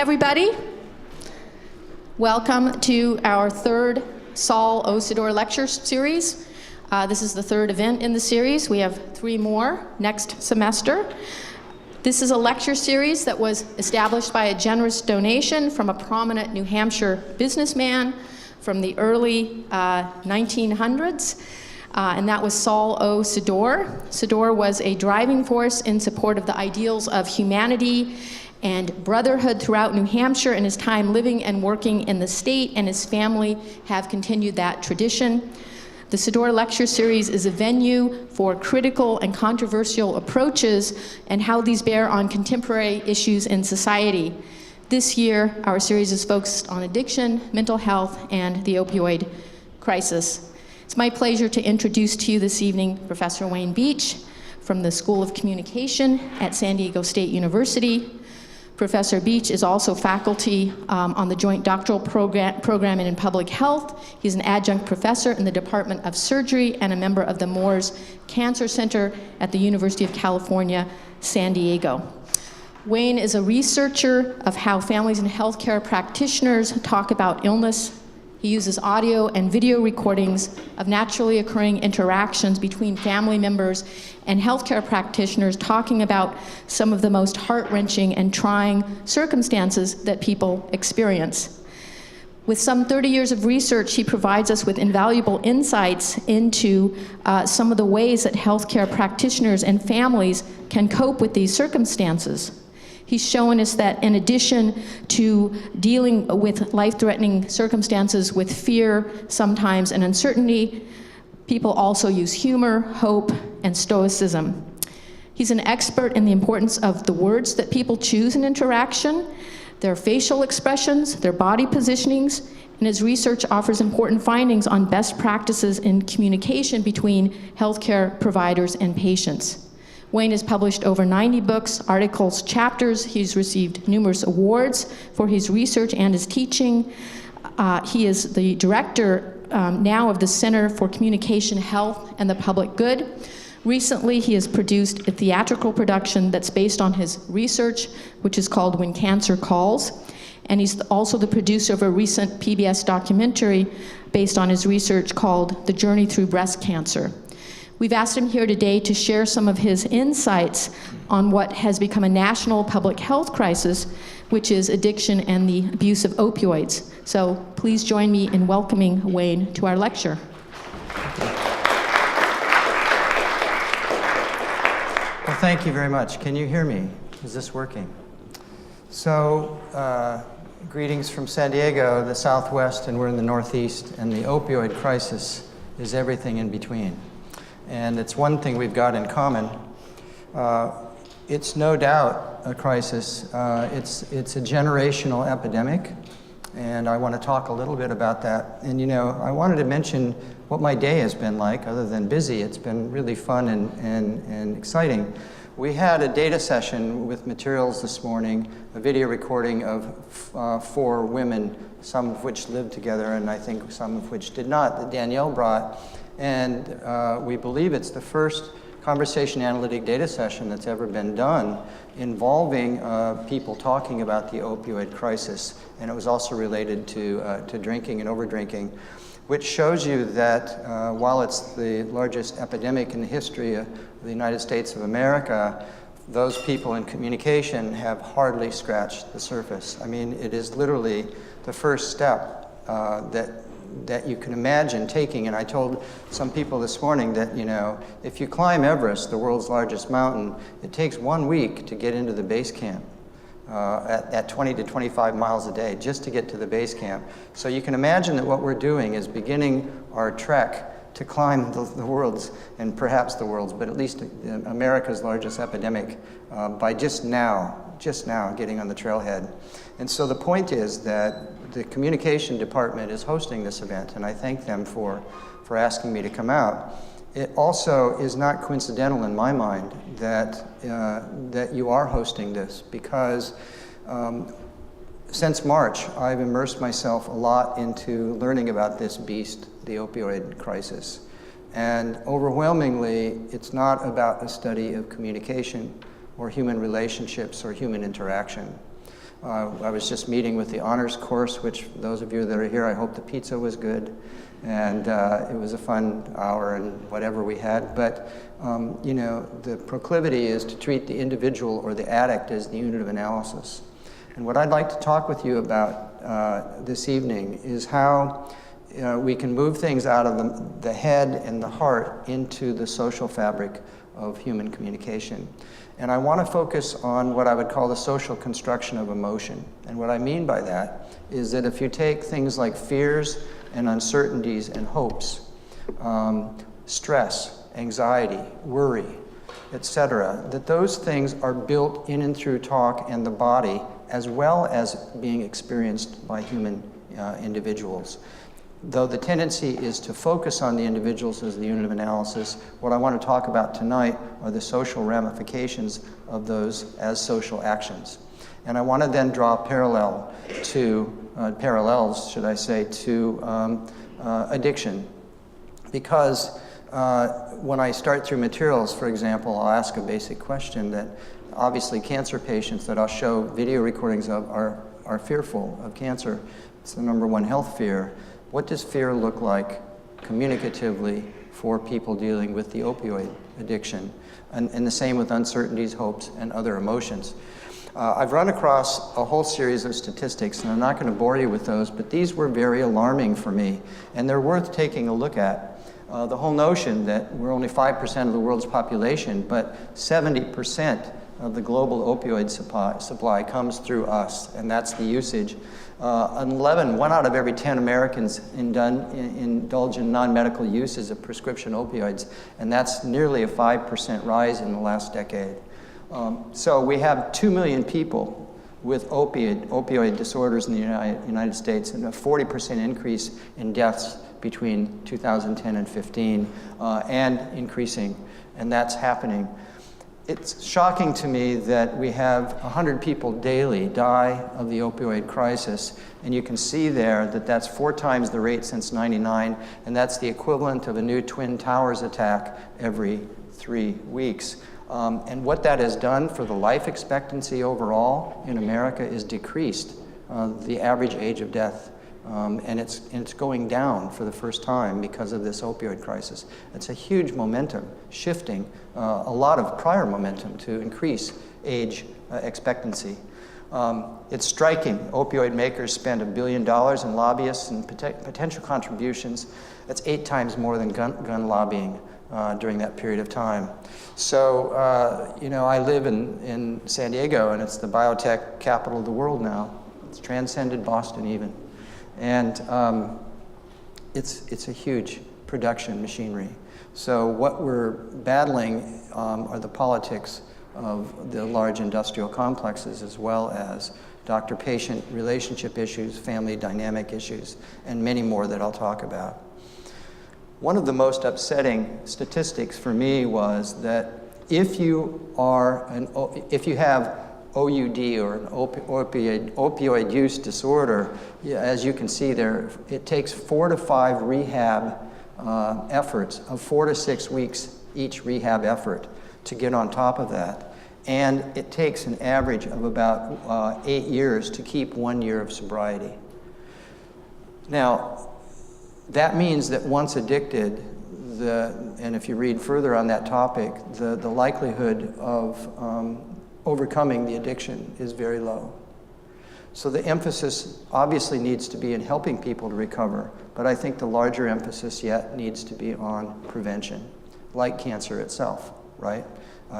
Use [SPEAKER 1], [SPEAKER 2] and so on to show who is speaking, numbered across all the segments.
[SPEAKER 1] everybody. Welcome to our third Saul Sidore lecture series. This is the third event in the series. We have 3 more next semester. This is a lecture series that was established by a generous donation from a prominent New Hampshire businessman from the early 1900s, and that was Saul Sidore. Sidore was a driving force in support of the ideals of humanity and brotherhood throughout New Hampshire in his time living and working in the state, and his family have continued that tradition. The Sidore Lecture Series is a venue for critical and controversial approaches and how these bear on contemporary issues in society. This year, our series is focused on addiction, mental health, and the opioid crisis. It's my pleasure to introduce to you this evening Professor Wayne Beach from the School of Communication at San Diego State University. Professor Beach is also faculty on the Joint Doctoral Program in Public Health. He's an adjunct professor in the Department of Surgery and a member of the Moores Cancer Center at the University of California, San Diego. Wayne is a researcher of how families and healthcare practitioners talk about illness. He uses audio and video recordings of naturally occurring interactions between family members and healthcare practitioners talking about some of the most heart-wrenching and trying circumstances that people experience. With some 30 years of research, he provides us with invaluable insights into some of the ways that healthcare practitioners and families can cope with these circumstances. He's shown us that in addition to dealing with life-threatening circumstances with fear sometimes and uncertainty, people also use humor, hope, and stoicism. He's an expert in the importance of the words that people choose in interaction, their facial expressions, their body positionings, and his research offers important findings on best practices in communication between healthcare providers and patients. Wayne has published over 90 books, articles, chapters. He's received numerous awards for his research and his teaching. He is the director now of the Center for Communication, Health, and the Public Good. Recently, he has produced a theatrical production that's based on his research, which is called When Cancer Calls. And he's also the producer of a recent PBS documentary based on his research called The Journey Through Breast Cancer. We've asked him here today to share some of his insights on what has become a national public health crisis, which is addiction and the abuse of opioids. So please join me in welcoming Wayne to our lecture.
[SPEAKER 2] Well, thank you very much. Can you hear me? Is this working? So, greetings from San Diego, the Southwest, and we're in the Northeast, and the opioid crisis is everything in between. And it's one thing we've got in common. It's no doubt a crisis. It's a generational epidemic, and I want to talk a little bit about that. And you know, I wanted to mention what my day has been like, other than busy. It's been really fun and exciting. We had a data session with materials this morning, a video recording of 4 women, some of which lived together, and I think some of which did not, that Danielle brought. And we believe it's the first conversation analytic data session that's ever been done involving people talking about the opioid crisis. And it was also related to drinking and overdrinking, which shows you that while it's the largest epidemic in the history of the United States of America, those people in communication have hardly scratched the surface. I mean, it is literally the first step that you can imagine taking. And I told some people this morning that, you know, if you climb Everest, the world's largest mountain, it takes 1 week to get into the base camp at 20 to 25 miles a day just to get to the base camp. So you can imagine that what we're doing is beginning our trek to climb the world's, and perhaps the world's, but at least America's largest epidemic by just now getting on the trailhead. And so the point is that the communication department is hosting this event, and I thank them for asking me to come out. It also is not coincidental in my mind that you are hosting this, because since March, I've immersed myself a lot into learning about this beast, the opioid crisis. And overwhelmingly, it's not about a study of communication or human relationships or human interaction. I was just meeting with the honors course, which those of you that are here, I hope the pizza was good. And it was a fun hour and whatever we had. But, you know, the proclivity is to treat the individual or the addict as the unit of analysis. And what I'd like to talk with you about this evening is how we can move things out of the head and the heart into the social fabric of human communication. And I want to focus on what I would call the social construction of emotion. And what I mean by that is that if you take things like fears and uncertainties and hopes, stress, anxiety, worry, etc., that those things are built in and through talk and the body, as well as being experienced by human individuals. Though the tendency is to focus on the individuals as the unit of analysis, what I want to talk about tonight are the social ramifications of those as social actions. And I want to then draw parallels, should I say, to addiction. Because when I start through materials, for example, I'll ask a basic question that obviously cancer patients that I'll show video recordings of are fearful of cancer. It's the #1 health fear. What does fear look like communicatively for people dealing with the opioid addiction? And the same with uncertainties, hopes, and other emotions. I've run across a whole series of statistics, and I'm not going to bore you with those, but these were very alarming for me, and they're worth taking a look at. The whole notion that we're only 5% of the world's population, but 70% of the global opioid supply comes through us, and that's the usage. 1 out of every 10 Americans indulge in non-medical uses of prescription opioids, and that's nearly a 5% rise in the last decade. So we have 2 million people with opioid disorders in the United States, and a 40% increase in deaths between 2010 and 15, and increasing, and that's happening. It's shocking to me that we have 100 people daily die of the opioid crisis, and you can see there that that's 4 times the rate since '99, and that's the equivalent of a new Twin Towers attack every 3 weeks. And what that has done for the life expectancy overall in America is decreased the average age of death. And it's going down for the first time because of this opioid crisis. It's a huge momentum, shifting a lot of prior momentum to increase age expectancy. It's striking. Opioid makers spend $1 billion in lobbyists and potential contributions. That's 8 times more than gun lobbying during that period of time. So, you know, I live in San Diego, and it's the biotech capital of the world now. It's transcended Boston even. And it's a huge production machinery. So what we're battling are the politics of the large industrial complexes, as well as doctor-patient relationship issues, family dynamic issues, and many more that I'll talk about. One of the most upsetting statistics for me was that if you have OUD, or an opioid use disorder, as you can see there, it takes 4 to 5 rehab efforts of 4 to 6 weeks each rehab effort to get on top of that. And it takes an average of about 8 years to keep 1 year of sobriety. Now, that means that once addicted, and if you read further on that topic, the likelihood of overcoming the addiction is very low. So the emphasis obviously needs to be in helping people to recover, but I think the larger emphasis yet needs to be on prevention, like cancer itself, right?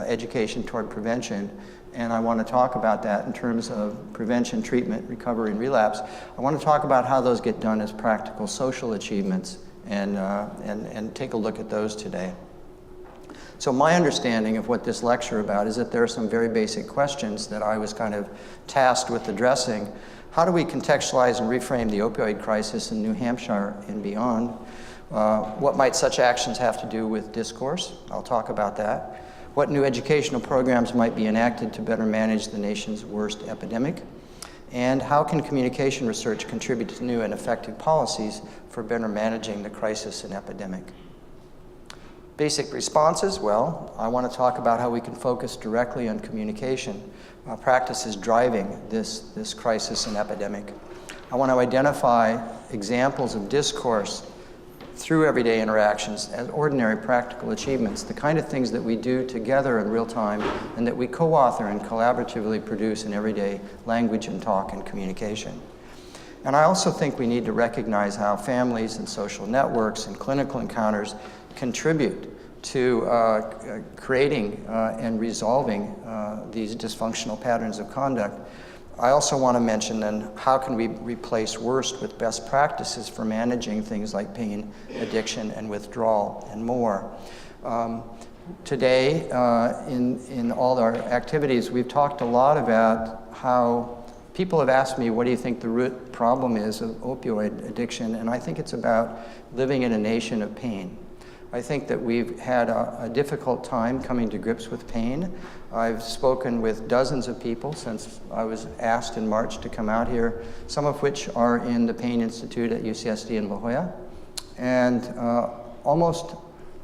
[SPEAKER 2] Education toward prevention. And I want to talk about that in terms of prevention, treatment, recovery, and relapse. I want to talk about how those get done as practical social achievements and take a look at those today. So my understanding of what this lecture about is that there are some very basic questions that I was kind of tasked with addressing. How do we contextualize and reframe the opioid crisis in New Hampshire and beyond? What might such actions have to do with discourse? I'll talk about that. What new educational programs might be enacted to better manage the nation's worst epidemic? And how can communication research contribute to new and effective policies for better managing the crisis and epidemic? Basic responses, well, I want to talk about how we can focus directly on communication practices driving this crisis and epidemic. I want to identify examples of discourse through everyday interactions as ordinary practical achievements, the kind of things that we do together in real time and that we co-author and collaboratively produce in everyday language and talk and communication. And I also think we need to recognize how families and social networks and clinical encounters contribute to creating and resolving these dysfunctional patterns of conduct. I also want to mention then how can we replace worst with best practices for managing things like pain, addiction, and withdrawal, and more. Today, in all our activities, we've talked a lot about how people have asked me, what do you think the root problem is of opioid addiction? And I think it's about living in a nation of pain. I think that we've had a difficult time coming to grips with pain. I've spoken with dozens of people since I was asked in March to come out here, some of which are in the Pain Institute at UCSD in La Jolla. And almost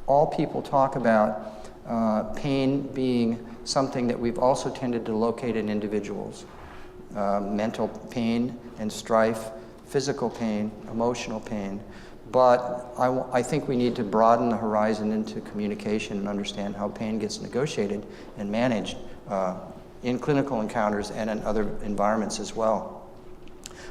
[SPEAKER 2] all people talk about pain being something that we've also tended to locate in individuals. Mental pain and strife, physical pain, emotional pain. But I think we need to broaden the horizon into communication and understand how pain gets negotiated and managed in clinical encounters and in other environments as well.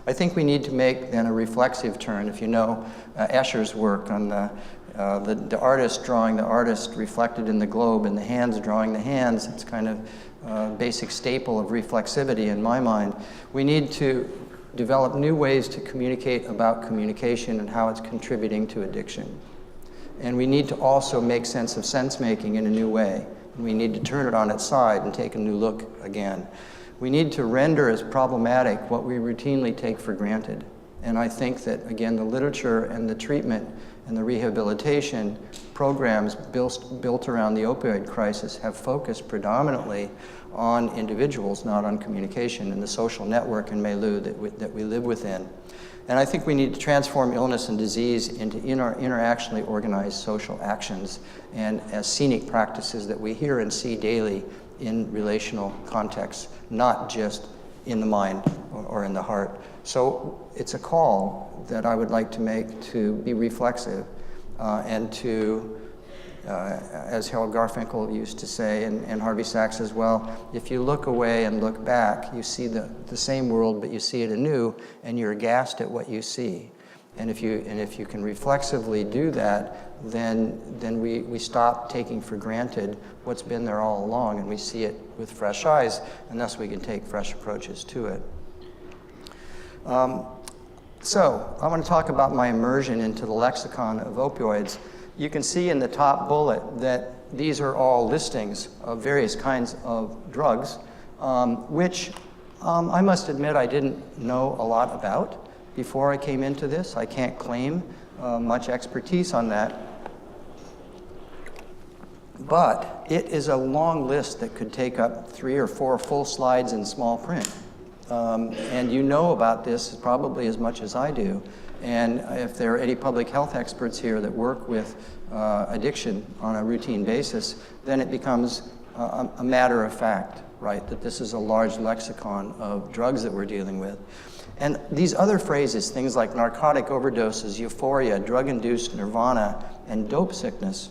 [SPEAKER 2] I think we need to make then a reflexive turn. If you know Escher's work on the artist drawing the artist reflected in the globe and the hands drawing the hands, it's kind of basic staple of reflexivity in my mind. We need to develop new ways to communicate about communication and how it's contributing to addiction. And we need to also make sense of sense-making in a new way. And we need to turn it on its side and take a new look again. We need to render as problematic what we routinely take for granted. And I think that, again, the literature and the treatment and the rehabilitation programs built around the opioid crisis have focused predominantly on individuals, not on communication and the social network and milieu that we live within. And I think we need to transform illness and disease into interactionally organized social actions and as scenic practices that we hear and see daily in relational contexts, not just in the mind or in the heart. So it's a call that I would like to make to be reflexive and to as Harold Garfinkel used to say, and Harvey Sachs as well, if you look away and look back, you see the same world, but you see it anew, and you're aghast at what you see. And if you can reflexively do that, then we stop taking for granted what's been there all along, and we see it with fresh eyes, and thus we can take fresh approaches to it. So I want to talk about my immersion into the lexicon of opioids. You can see in the top bullet that these are all listings of various kinds of drugs, which I must admit I didn't know a lot about before I came into this. I can't claim much expertise on that. But it is a long list that could take up 3 or 4 full slides in small print. And you know about this probably as much as I do. And if there are any public health experts here that work with addiction on a routine basis, then it becomes a matter of fact, right, that this is a large lexicon of drugs that we're dealing with. And these other phrases, things like narcotic overdoses, euphoria, drug-induced nirvana, and dope sickness,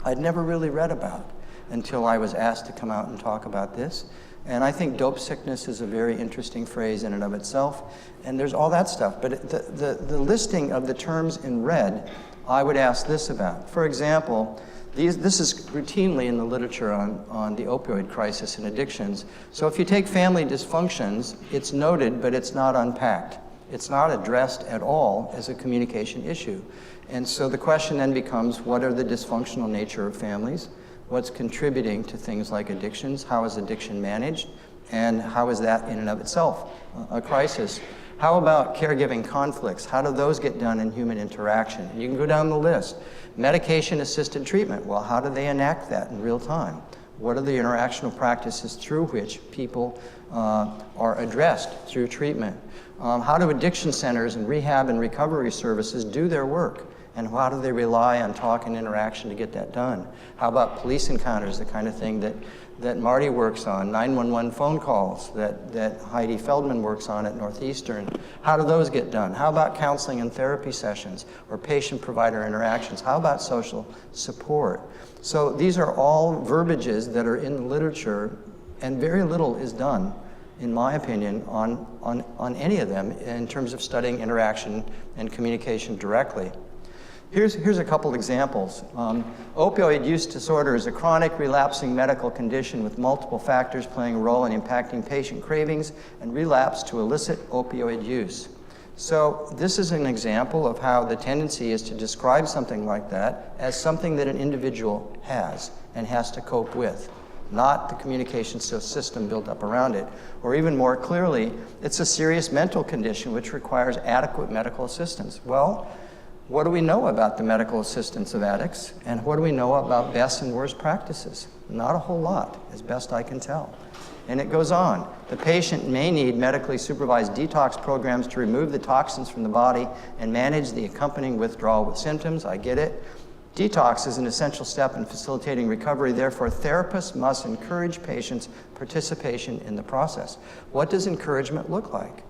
[SPEAKER 2] I'd never really read about until I was asked to come out and talk about this. And I think dope sickness is a very interesting phrase in and of itself. And there's all that stuff. But the listing of the terms in red, I would ask this about. For example, this is routinely in the literature on the opioid crisis and addictions. So if you take family dysfunctions, it's noted, but it's not unpacked. It's not addressed at all as a communication issue. And so the question then becomes, what are the dysfunctional nature of families? What's contributing to things like addictions? How is addiction managed? And how is that in and of itself a crisis? How about caregiving conflicts? How do those get done in human interaction? You can go down the list. Medication-assisted treatment. Well, how do they enact that in real time? What are the interactional practices through which people are addressed through treatment? How do addiction centers and rehab and recovery services do their work? And how do they rely on talk and interaction to get that done? How about police encounters, the kind of thing that Marty works on, 911 phone calls that Heidi Feldman works on at Northeastern? How do those get done? How about counseling and therapy sessions or patient-provider interactions? How about social support? So these are all verbiages that are in the literature, and very little is done, in my opinion, on any of them in terms of studying interaction and communication directly. Here's a couple examples. Opioid use disorder is a chronic relapsing medical condition with multiple factors playing a role in impacting patient cravings and relapse to illicit opioid use. So this is an example of how the tendency is to describe something like that as something that an individual has and has to cope with, not the communication system built up around it. Or even more clearly, it's a serious mental condition which requires adequate medical assistance. Well, what do we know about the medical assistance of addicts? And what do we know about best and worst practices? Not a whole lot, as best I can tell. And it goes on. The patient may need medically supervised detox programs to remove the toxins from the body and manage the accompanying withdrawal with symptoms. I get it. Detox is an essential step in facilitating recovery. Therefore, therapists must encourage patients' participation in the process. What does encouragement look like?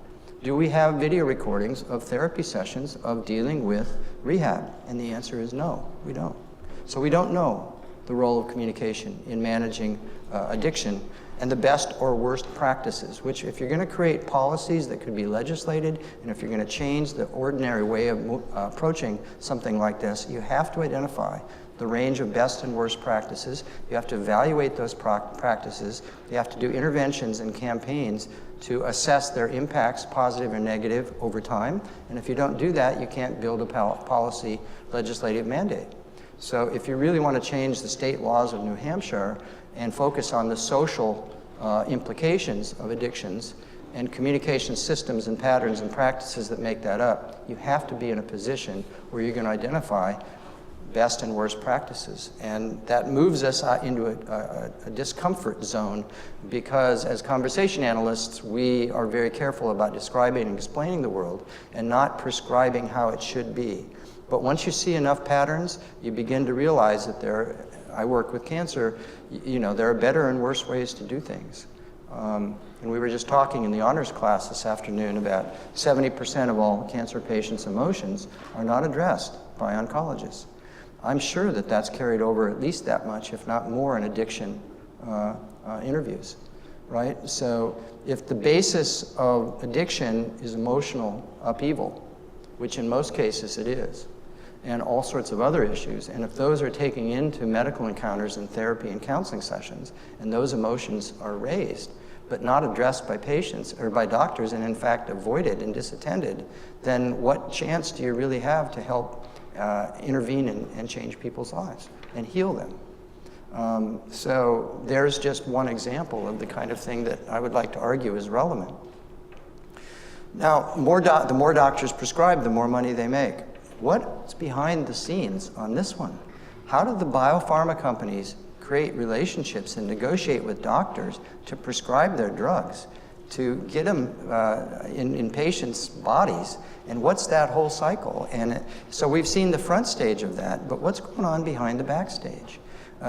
[SPEAKER 2] Do we have video recordings of therapy sessions of dealing with rehab? And the answer is no, we don't. So we don't know the role of communication in managing addiction and the best or worst practices, which if you're going to create policies that could be legislated, and if you're going to change the ordinary way of approaching something like this, you have to identify the range of best and worst practices. You have to evaluate those practices. You have to do interventions and campaigns to assess their impacts, positive or negative, over time. And if you don't do that, you can't build a policy legislative mandate. So if you really want to change the state laws of New Hampshire and focus on the social implications of addictions and communication systems and patterns and practices that make that up, you have to be in a position where you're going to identify best and worst practices. And that moves us into a discomfort zone because as conversation analysts, we are very careful about describing and explaining the world and not prescribing how it should be. But once you see enough patterns, you begin to realize that I work with cancer, there are better and worse ways to do things. And we were just talking in the honors class this afternoon about 70% of all cancer patients' emotions are not addressed by oncologists. I'm sure that that's carried over at least that much, if not more, in addiction interviews, right? So if the basis of addiction is emotional upheaval, which in most cases it is, and all sorts of other issues, and if those are taken into medical encounters and therapy and counseling sessions, and those emotions are raised, but not addressed by patients or by doctors, and in fact avoided and disattended, then what chance do you really have to help intervene and change people's lives and heal them? So there's just one example of the kind of thing that I would like to argue is relevant. Now, the more doctors prescribe, the more money they make. What's behind the scenes on this one? How do the biopharma companies create relationships and negotiate with doctors to prescribe their drugs, to get them in patients' bodies? And what's that whole cycle? And so we've seen the front stage of that, but what's going on behind the backstage?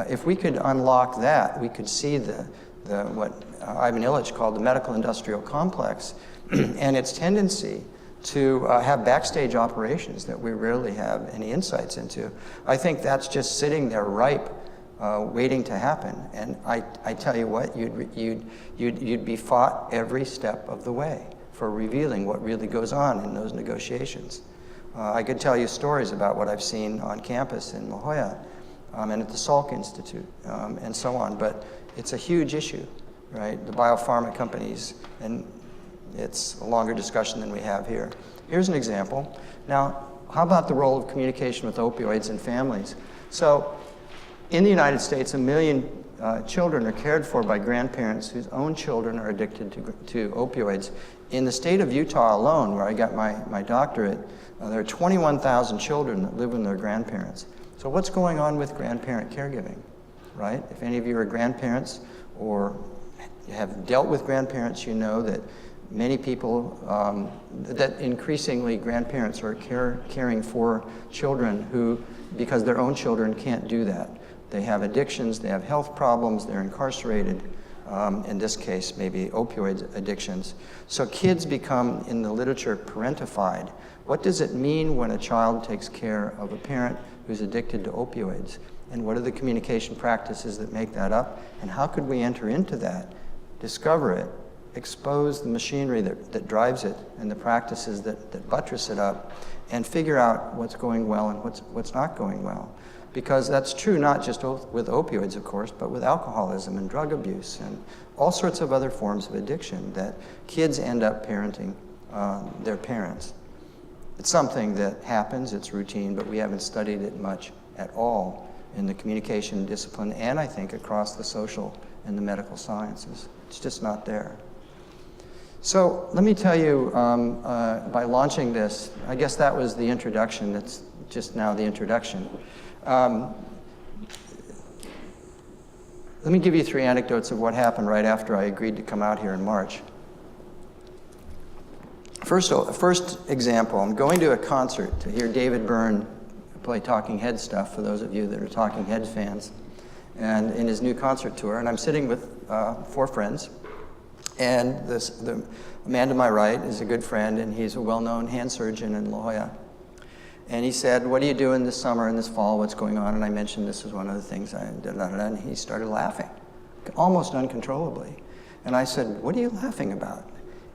[SPEAKER 2] If we could unlock that, we could see what Ivan Illich called the medical industrial complex and its tendency to have backstage operations that we rarely have any insights into. I think that's just sitting there ripe, waiting to happen. And I tell you what, you'd be fought every step of the way for revealing what really goes on in those negotiations. I could tell you stories about what I've seen on campus in La Jolla and at the Salk Institute and so on, but it's a huge issue, right? The biopharma companies, and it's a longer discussion than we have here. Here's an example. Now, how about the role of communication with opioids in families? So, in the United States, 1 million children are cared for by grandparents whose own children are addicted to opioids. In the state of Utah alone, where I got my doctorate, there are 21,000 children that live with their grandparents. So what's going on with grandparent caregiving, right? If any of you are grandparents or have dealt with grandparents, you know that many people, that increasingly grandparents are caring for children who, because their own children can't do that. They have addictions, they have health problems, they're incarcerated, in this case, maybe opioid addictions. So kids become, in the literature, parentified. What does it mean when a child takes care of a parent who's addicted to opioids? And what are the communication practices that make that up? And how could we enter into that, discover it, expose the machinery that drives it and the practices that buttress it up, and figure out what's going well and what's not going well? Because that's true not just with opioids, of course, but with alcoholism and drug abuse and all sorts of other forms of addiction that kids end up parenting their parents. It's something that happens, it's routine, but we haven't studied it much at all in the communication discipline, and I think across the social and the medical sciences. It's just not there. So let me tell you, by launching this, I guess that was the introduction. That's just now the introduction. Let me give you 3 anecdotes of what happened right after I agreed to come out here in March. First example, I'm going to a concert to hear David Byrne play Talking Head stuff, for those of you that are Talking Head fans, and in his new concert tour. And I'm sitting with 4 friends. And the man to my right is a good friend, and he's a well-known hand surgeon in La Jolla. And he said, "What are you doing this summer and this fall? What's going on?" And I mentioned this was one of the things I did, and he started laughing, almost uncontrollably. And I said, "What are you laughing about?"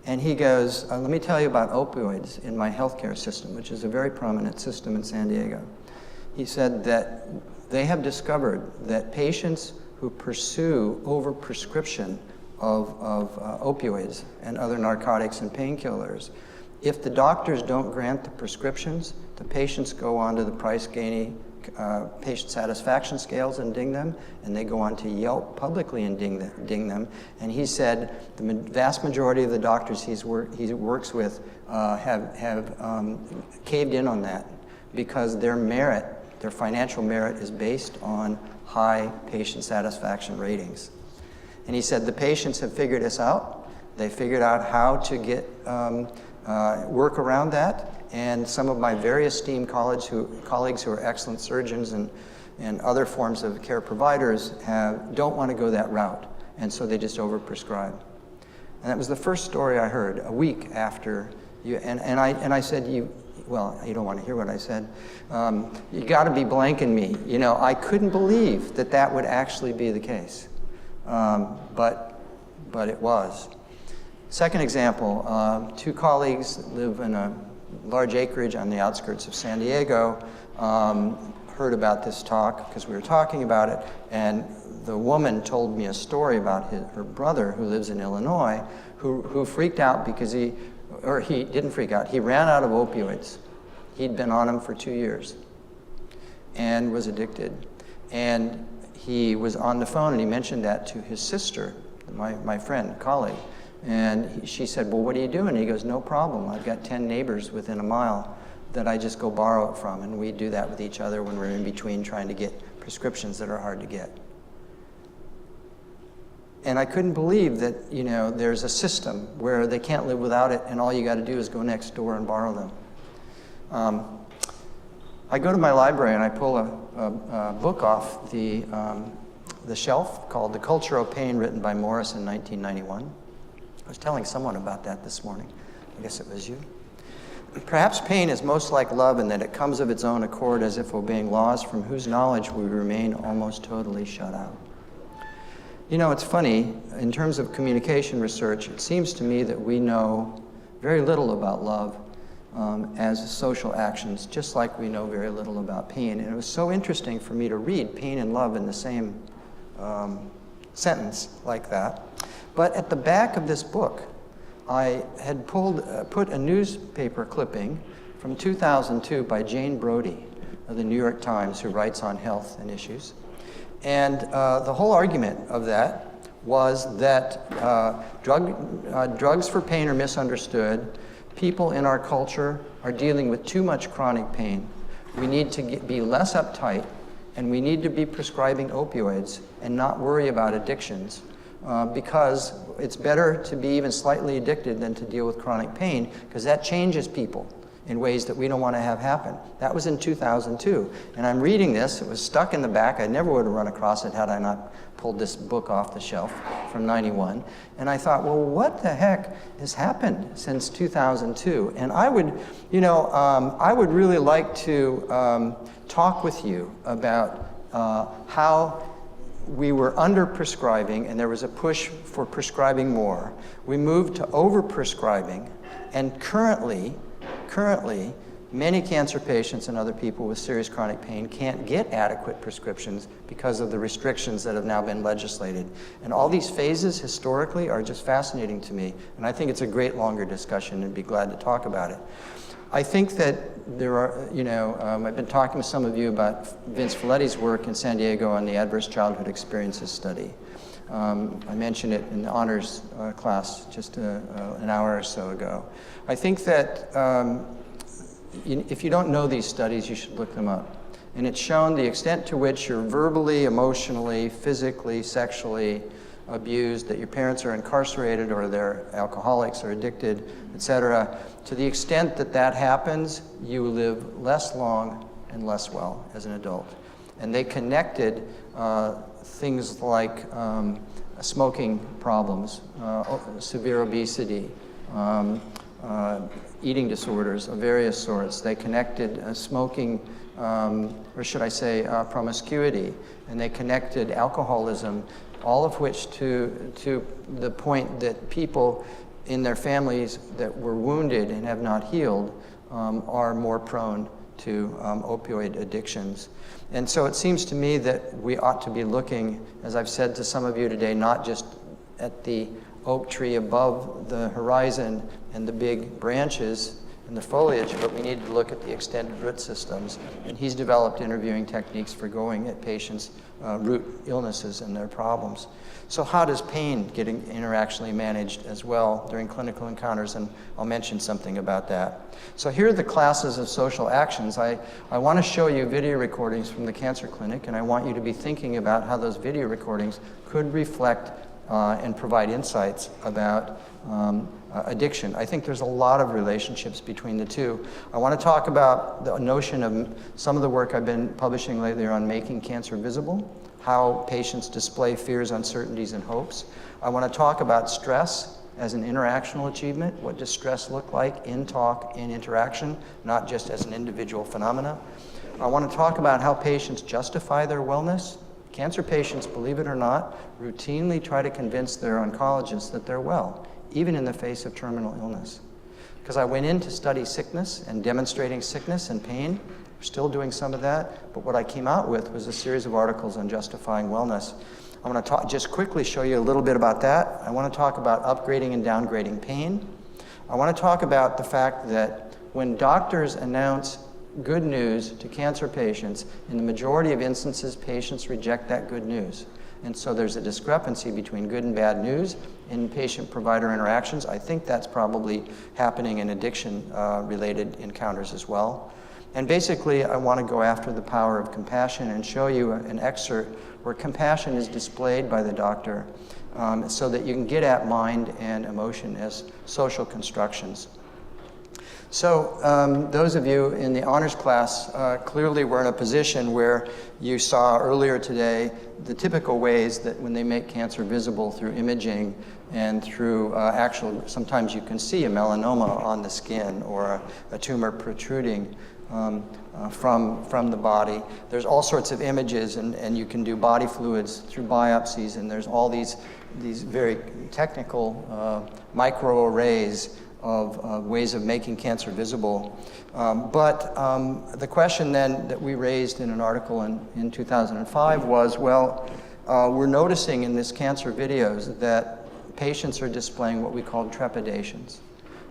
[SPEAKER 2] And he goes, "Let me tell you about opioids in my healthcare system," which is a very prominent system in San Diego. He said that they have discovered that patients who pursue overprescription of opioids and other narcotics and painkillers, if the doctors don't grant the prescriptions, the patients go on to the Price-Ganey patient satisfaction scales and ding them, and they go on to Yelp publicly and ding them. And he said the vast majority of the doctors he works with have caved in on that because their merit, their financial merit, is based on high patient satisfaction ratings. And he said the patients have figured this out. They figured out how to get work around that. And some of my very esteemed colleagues who are excellent surgeons and other forms of care providers don't want to go that route. And so they just overprescribe. And that was the first story I heard a week after you. And I said, well, you don't want to hear what I said. You got to be blanking me. You know, I couldn't believe that would actually be the case. But it was. Second example, 2 colleagues live in a large acreage on the outskirts of San Diego, heard about this talk because we were talking about it, and the woman told me a story about her brother who lives in Illinois who freaked out because he didn't freak out, he ran out of opioids. He'd been on them for 2 years and was addicted. And he was on the phone and he mentioned that to his sister, my friend, colleague. And she said, "Well, what are you doing?" And he goes, "No problem. I've got 10 neighbors within a mile that I just go borrow it from." And we do that with each other when we're in between trying to get prescriptions that are hard to get. And I couldn't believe that, you know, there's a system where they can't live without it and all you got to do is go next door and borrow them. I go to my library and I pull a book off the shelf called The Culture of Pain, written by Morris in 1991. I was telling someone about that this morning. I guess it was you. Perhaps pain is most like love in that it comes of its own accord as if obeying laws from whose knowledge we remain almost totally shut out. You know, it's funny, in terms of communication research, it seems to me that we know very little about love as social actions, just like we know very little about pain. And it was so interesting for me to read pain and love in the same sentence like that. But at the back of this book, I had put a newspaper clipping from 2002 by Jane Brody of the New York Times, who writes on health and issues. And the whole argument of that was that drugs for pain are misunderstood. People in our culture are dealing with too much chronic pain. We need to be less uptight, and we need to be prescribing opioids and not worry about addictions because it's better to be even slightly addicted than to deal with chronic pain, because that changes people in ways that we don't want to have happen. That was in 2002. And I'm reading this. It was stuck in the back. I never would have run across it had I not pulled this book off the shelf from '91. And I thought, well, what the heck has happened since 2002? And I would, I would really like to talk with you about how we were under-prescribing, and there was a push for prescribing more. We moved to over-prescribing, and currently, many cancer patients and other people with serious chronic pain can't get adequate prescriptions because of the restrictions that have now been legislated. And all these phases historically are just fascinating to me, and I think it's a great longer discussion and be glad to talk about it. I think that there are, I've been talking with some of you about Vince Folletti's work in San Diego on the Adverse Childhood Experiences Study. I mentioned it in the honors class just an hour or so ago. I think that if you don't know these studies, you should look them up. And it's shown the extent to which you're verbally, emotionally, physically, sexually abused, that your parents are incarcerated or they're alcoholics or addicted, etc. To the extent that that happens, you live less long and less well as an adult. And they connected things like smoking problems, severe obesity, eating disorders of various sorts. They connected smoking, or should I say promiscuity, and they connected alcoholism, all of which to the point that people in their families that were wounded and have not healed are more prone to opioid addictions. And so it seems to me that we ought to be looking, as I've said to some of you today, not just at the oak tree above the horizon and the big branches and the foliage, but we need to look at the extended root systems. And he's developed interviewing techniques for going at patients' root illnesses and their problems. So how does pain get interactionally managed as well during clinical encounters? And I'll mention something about that. So here are the classes of social actions. I want to show you video recordings from the cancer clinic, and I want you to be thinking about how those video recordings could reflect and provide insights about addiction. I think there's a lot of relationships between the two. I want to talk about the notion of some of the work I've been publishing lately on making cancer visible, how patients display fears, uncertainties, and hopes. I want to talk about stress as an interactional achievement. What does stress look like in talk, in interaction, not just as an individual phenomena? I want to talk about how patients justify their wellness. Cancer patients, believe it or not, routinely try to convince their oncologists that they're well, even in the face of terminal illness. Because I went in to study sickness and demonstrating sickness and pain. We're still doing some of that, but what I came out with was a series of articles on justifying wellness. I want to just quickly show you a little bit about that. I want to talk about upgrading and downgrading pain. I want to talk about the fact that when doctors announce good news to cancer patients, in the majority of instances, patients reject that good news. And so there's a discrepancy between good and bad news in patient-provider interactions. I think that's probably happening in addiction-related encounters as well. And basically, I want to go after the power of compassion and show you an excerpt where compassion is displayed by the doctor so that you can get at mind and emotion as social constructions. So those of you in the honors class clearly were in a position where you saw earlier today the typical ways that when they make cancer visible through imaging and through sometimes you can see a melanoma on the skin or a tumor protruding from the body. There's all sorts of images, and you can do body fluids through biopsies, and there's all these very technical microarrays of ways of making cancer visible. But the question then that we raised in an article in 2005 was, well, we're noticing in this cancer videos that patients are displaying what we call trepidations.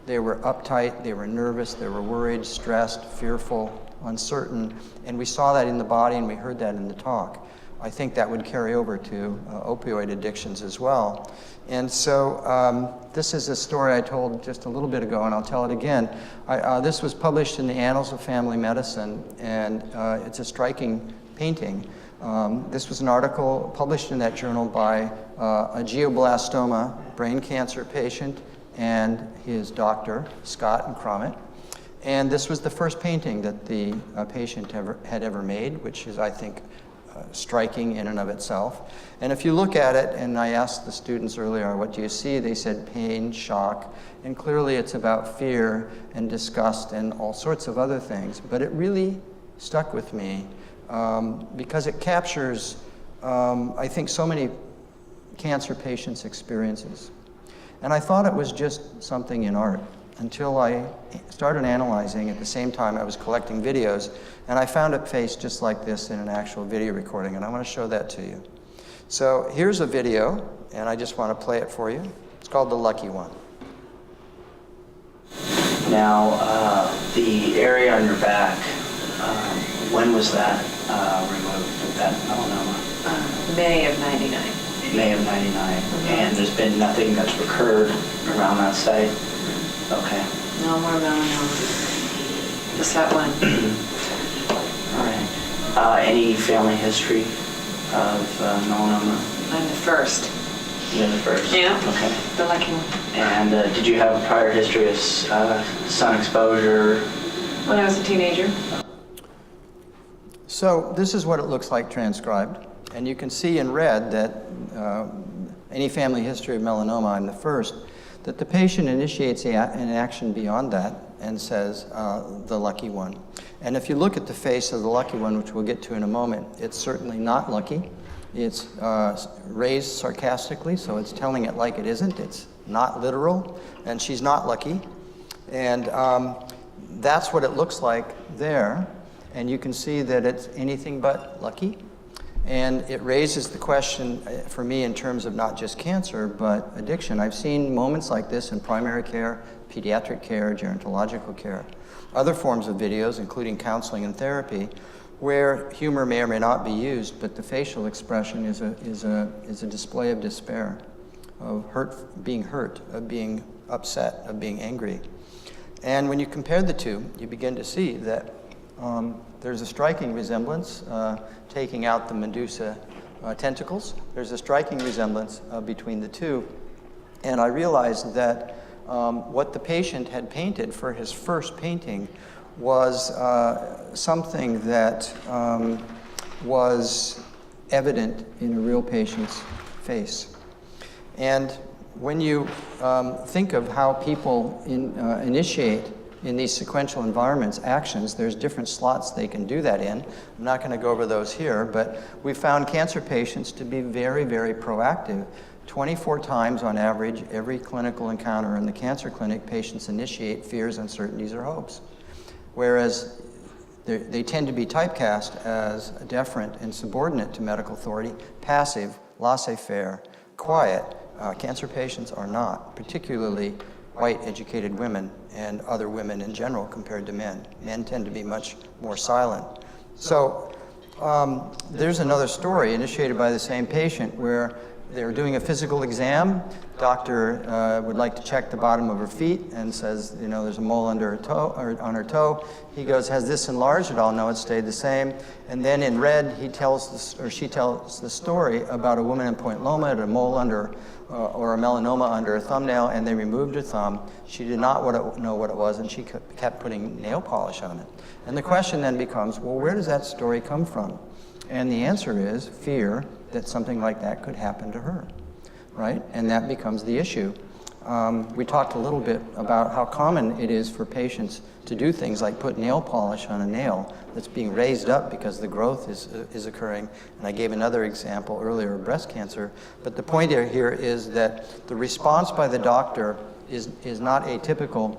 [SPEAKER 2] They were uptight, they were nervous, they were worried, stressed, fearful, uncertain, and we saw that in the body and we heard that in the talk. I think that would carry over to opioid addictions as well. And so this is a story I told just a little bit ago, and I'll tell it again. This was published in the Annals of Family Medicine, and it's a striking painting. This was an article published in that journal by a glioblastoma brain cancer patient and his doctor, Scott and Crommett. And this was the first painting that the patient had ever made, which is, I think, striking in and of itself. And if you look at it, and I asked the students earlier, what do you see? They said pain, shock, and clearly it's about fear and disgust and all sorts of other things. But it really stuck with me because it captures, I think, so many cancer patients' experiences. And I thought it was just something in art until I started analyzing. At the same time I was collecting videos, and I found a face just like this in an actual video recording, and I want to show that to you. So here's a video, and I just want to play it for you. It's called The Lucky One.
[SPEAKER 3] Now, the area on your back, when was that removed, that melanoma?
[SPEAKER 4] May of '99.
[SPEAKER 3] May of '99. Mm-hmm. And there's been nothing that's recurred around that site? Okay.
[SPEAKER 4] No more melanoma. Just that one.
[SPEAKER 3] All right. Any family history of melanoma?
[SPEAKER 4] I'm the first.
[SPEAKER 3] You're the first?
[SPEAKER 4] Yeah.
[SPEAKER 3] Okay.
[SPEAKER 4] The lucky one.
[SPEAKER 3] And did you have a prior history of sun exposure?
[SPEAKER 4] When I was a teenager.
[SPEAKER 2] So this is what it looks like transcribed. And you can see in red that any family history of melanoma, I'm the first, that the patient initiates an action beyond that and says, the lucky one. And if you look at the face of the lucky one, which we'll get to in a moment, it's certainly not lucky. It's raised sarcastically, so it's telling it like it isn't. It's not literal, and she's not lucky. And that's what it looks like there. And you can see that it's anything but lucky. And it raises the question for me in terms of not just cancer, but addiction. I've seen moments like this in primary care, pediatric care, gerontological care, other forms of videos, including counseling and therapy, where humor may or may not be used, but the facial expression is a display of despair, of being hurt, of being upset, of being angry. And when you compare the two, you begin to see that there's a striking resemblance, taking out the Medusa tentacles. There's a striking resemblance between the two. And I realized that what the patient had painted for his first painting was something that was evident in a real patient's face. And when you think of how people initiate in these sequential environments actions, there's different slots they can do that in. I'm not going to go over those here, but we found cancer patients to be very, very proactive. 24 times on average, every clinical encounter in the cancer clinic, patients initiate fears, uncertainties, or hopes. Whereas they tend to be typecast as deferent and subordinate to medical authority, passive, laissez-faire, quiet. Cancer patients are not, particularly white educated women and other women in general compared to men. Men tend to be much more silent. So there's another story initiated by the same patient where they're doing a physical exam. Doctor would like to check the bottom of her feet and says, you know, there's a mole under her toe, or on her toe. He goes, has this enlarged at all? No, it stayed the same. And then in red, she tells the story about a woman in Point Loma had a mole under, or a melanoma under her thumbnail, and they removed her thumb. She did not know what it was, and she kept putting nail polish on it. And the question then becomes, well, where does that story come from? And the answer is fear that something like that could happen to her, right? And that becomes the issue. We talked a little bit about how common it is for patients to do things like put nail polish on a nail that's being raised up because the growth is occurring. And I gave another example earlier of breast cancer. But the point here is that the response by the doctor is not atypical.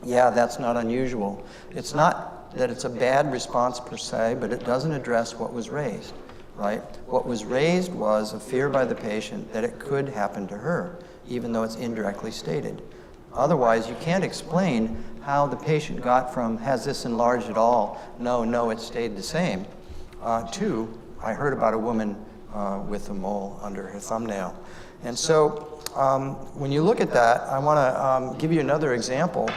[SPEAKER 2] Yeah, that's not unusual. It's not that it's a bad response per se, but it doesn't address what was raised, right? What was raised was a fear by the patient that it could happen to her, even though it's indirectly stated. Otherwise, you can't explain how the patient got from, has this enlarged at all? No, it stayed the same, to, I heard about a woman with a mole under her thumbnail. And so when you look at that, I want to give you another example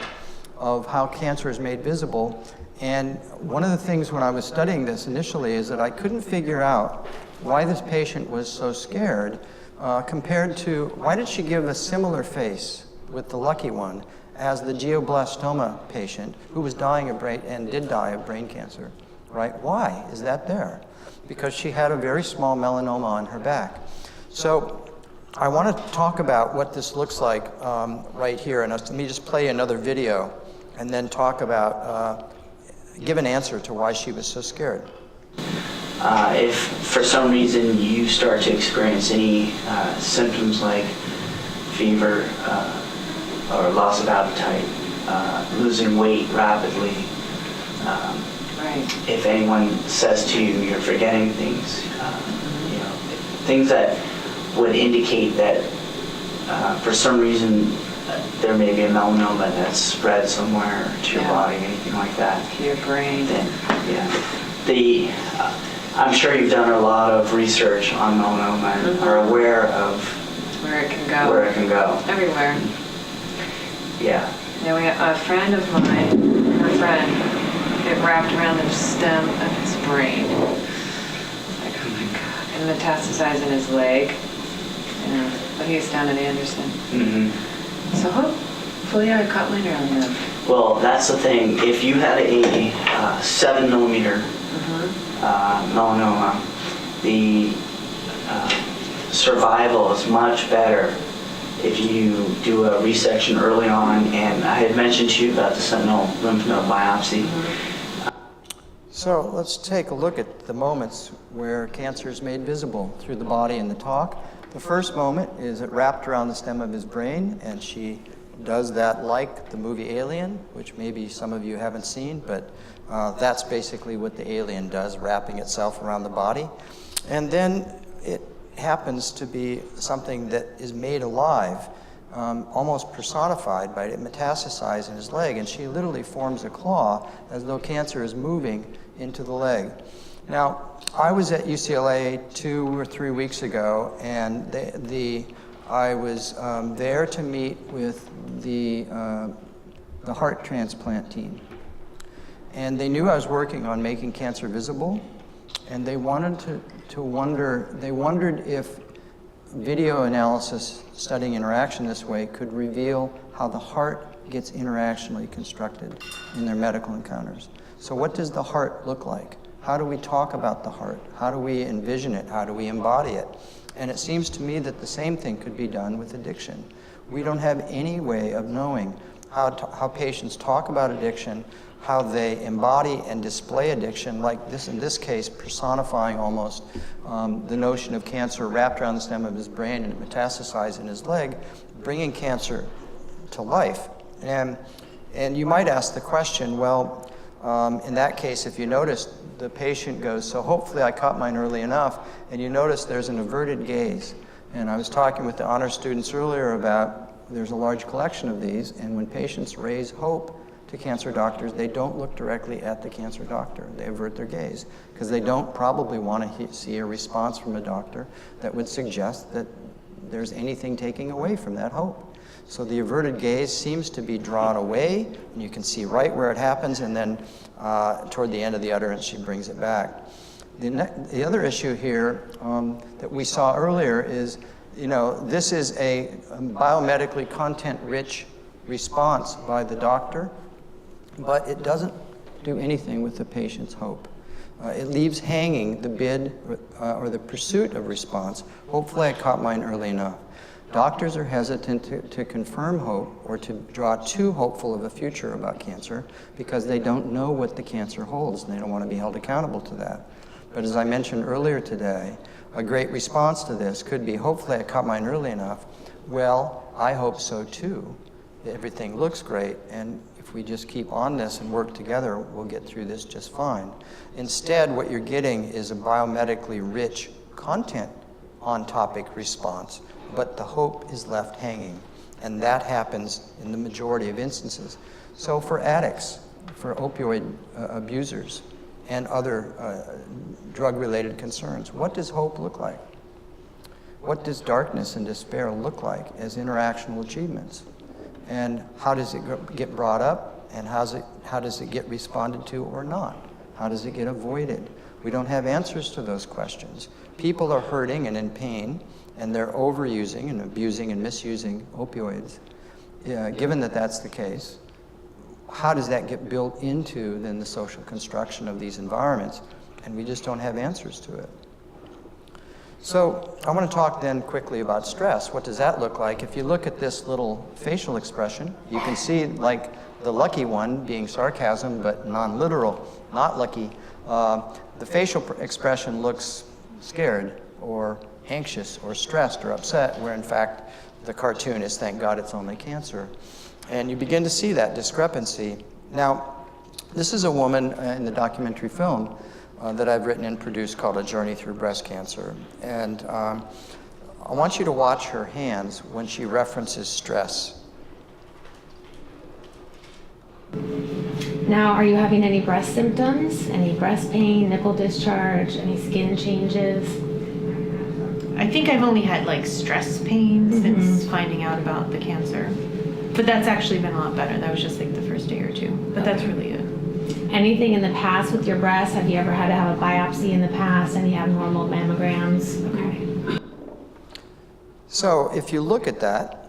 [SPEAKER 2] of how cancer is made visible. And one of the things when I was studying this initially is that I couldn't figure out why this patient was so scared compared to why did she give a similar face with the lucky one as the glioblastoma patient who was dying of brain and did die of brain cancer, right? Why is that there? Because she had a very small melanoma on her back. So I want to talk about what this looks like right here, and let me just play another video and then talk about, give an answer to why she was so scared.
[SPEAKER 3] If for some reason you start to experience any symptoms like fever or loss of appetite, losing weight rapidly,
[SPEAKER 4] Right.
[SPEAKER 3] if anyone says to you you're forgetting things, you know, things that would indicate that for some reason there may be a melanoma that's spread somewhere to your body, anything like that.
[SPEAKER 4] To your brain.
[SPEAKER 3] Then, yeah. I'm sure you've done a lot of research on melanoma and are aware of
[SPEAKER 4] Where it can go.
[SPEAKER 3] where it can go.
[SPEAKER 4] Everywhere.
[SPEAKER 3] Yeah.
[SPEAKER 4] Yeah, we have a friend of mine, her friend, it wrapped around the stem of his brain. Like, oh my God. And metastasized in his leg. Yeah. But he's down in Anderson.
[SPEAKER 3] Mm-hmm.
[SPEAKER 4] So hopefully I caught mine early enough.
[SPEAKER 3] Well, that's the thing. If you had a 7 millimeter melanoma, the survival is much better if you do a resection early on. And I had mentioned to you about the sentinel lymph node biopsy.
[SPEAKER 2] So let's take a look at the moments where cancer is made visible through the body and the talk. The first moment is it wrapped around the stem of his brain, and she does that like the movie Alien, which maybe some of you haven't seen, but that's basically what the alien does, wrapping itself around the body. And then it happens to be something that is made alive, almost personified by it metastasized in his leg, and she literally forms a claw as though cancer is moving into the leg. Now, I was at UCLA 2 or 3 weeks ago, and I was there to meet with the heart transplant team. And they knew I was working on making cancer visible, and they wanted they wondered if video analysis studying interaction this way could reveal how the heart gets interactionally constructed in their medical encounters. So what does the heart look like? How do we talk about the heart? How do we envision it? How do we embody it? And it seems to me that the same thing could be done with addiction. We don't have any way of knowing how patients talk about addiction, how they embody and display addiction, like this in this case, personifying almost the notion of cancer wrapped around the stem of his brain and it metastasized in his leg, bringing cancer to life. And you might ask the question, well, in that case, if you notice, the patient goes, so hopefully I caught mine early enough, and you notice there's an averted gaze. And I was talking with the honor students earlier about there's a large collection of these, and when patients raise hope to cancer doctors, they don't look directly at the cancer doctor. They avert their gaze, because they don't probably want to see a response from a doctor that would suggest that there's anything taking away from that hope. So the averted gaze seems to be drawn away, and you can see right where it happens, and then toward the end of the utterance, she brings it back. The other issue here that we saw earlier is, this is a biomedically content-rich response by the doctor, but it doesn't do anything with the patient's hope. It leaves hanging the bid or the pursuit of response. Hopefully I caught mine early enough. Doctors are hesitant to confirm hope or to draw too hopeful of a future about cancer because they don't know what the cancer holds and they don't want to be held accountable to that. But as I mentioned earlier today, a great response to this could be, hopefully I caught mine early enough. Well, I hope so too. Everything looks great, and if we just keep on this and work together, we'll get through this just fine. Instead, what you're getting is a biomedically rich content on topic response, but the hope is left hanging, and that happens in the majority of instances. So for addicts, for opioid abusers, and other drug-related concerns, what does hope look like? What does darkness and despair look like as interactional achievements? And how does it get brought up? And how does it get responded to or not? How does it get avoided? We don't have answers to those questions. People are hurting and in pain, and they're overusing and abusing and misusing opioids. Given that that's the case, how does that get built into then the social construction of these environments? And we just don't have answers to it. So I want to talk then quickly about stress. What does that look like? If you look at this little facial expression, you can see like the lucky one being sarcasm, but non-literal, not lucky. The facial expression looks scared or anxious or stressed or upset, where in fact the cartoon is, thank God it's only cancer. And you begin to see that discrepancy. Now, this is a woman in the documentary film that I've written and produced called A Journey Through Breast Cancer. And I want you to watch her hands when she references stress.
[SPEAKER 5] Now, are you having any breast symptoms? Any breast pain, nipple discharge, any skin changes?
[SPEAKER 6] I think I've only had like stress pain since finding out about the cancer. But that's actually been a lot better. That was just like the first day or two. But that's really it.
[SPEAKER 5] Anything in the past with your breast? Have you ever had to have a biopsy in the past? Any abnormal mammograms? Okay.
[SPEAKER 2] So if you look at that,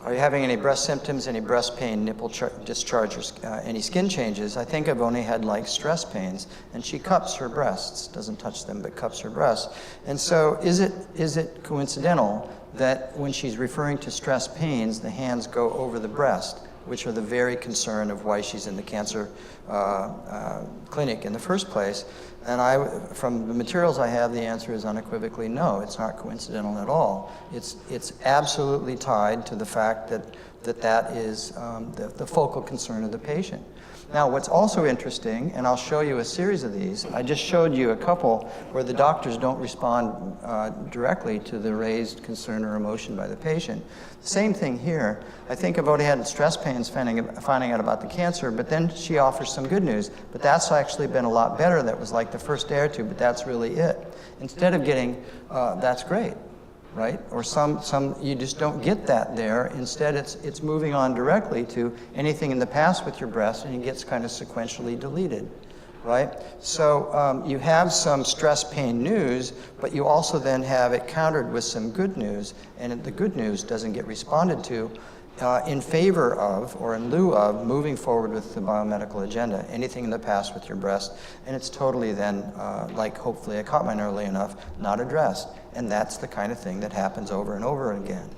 [SPEAKER 2] are you having any breast symptoms, any breast pain, nipple discharge, or any skin changes? I think I've only had like stress pains. And she cups her breasts, doesn't touch them, but cups her breasts. And so is it coincidental that when she's referring to stress pains, the hands go over the breast, which are the very concern of why she's in the cancer clinic in the first place? And from the materials I have, the answer is unequivocally no. It's not coincidental at all. It's absolutely tied to the fact that is the focal concern of the patient. Now, what's also interesting, and I'll show you a series of these. I just showed you a couple where the doctors don't respond directly to the raised concern or emotion by the patient. Same thing here. I think I've already had stress pains finding out about the cancer, but then she offers some good news. But that's actually been a lot better. That was like the first day or two, but that's really it. Instead of getting, that's great, right? Or some you just don't get that there. Instead, it's moving on directly to anything in the past with your breast, and it gets kind of sequentially deleted, right? So you have some stress pain news, but you also then have it countered with some good news, and the good news doesn't get responded to in favor of or in lieu of moving forward with the biomedical agenda, anything in the past with your breast, and it's totally then, like hopefully I caught mine early enough, not addressed. And that's the kind of thing that happens over and over again.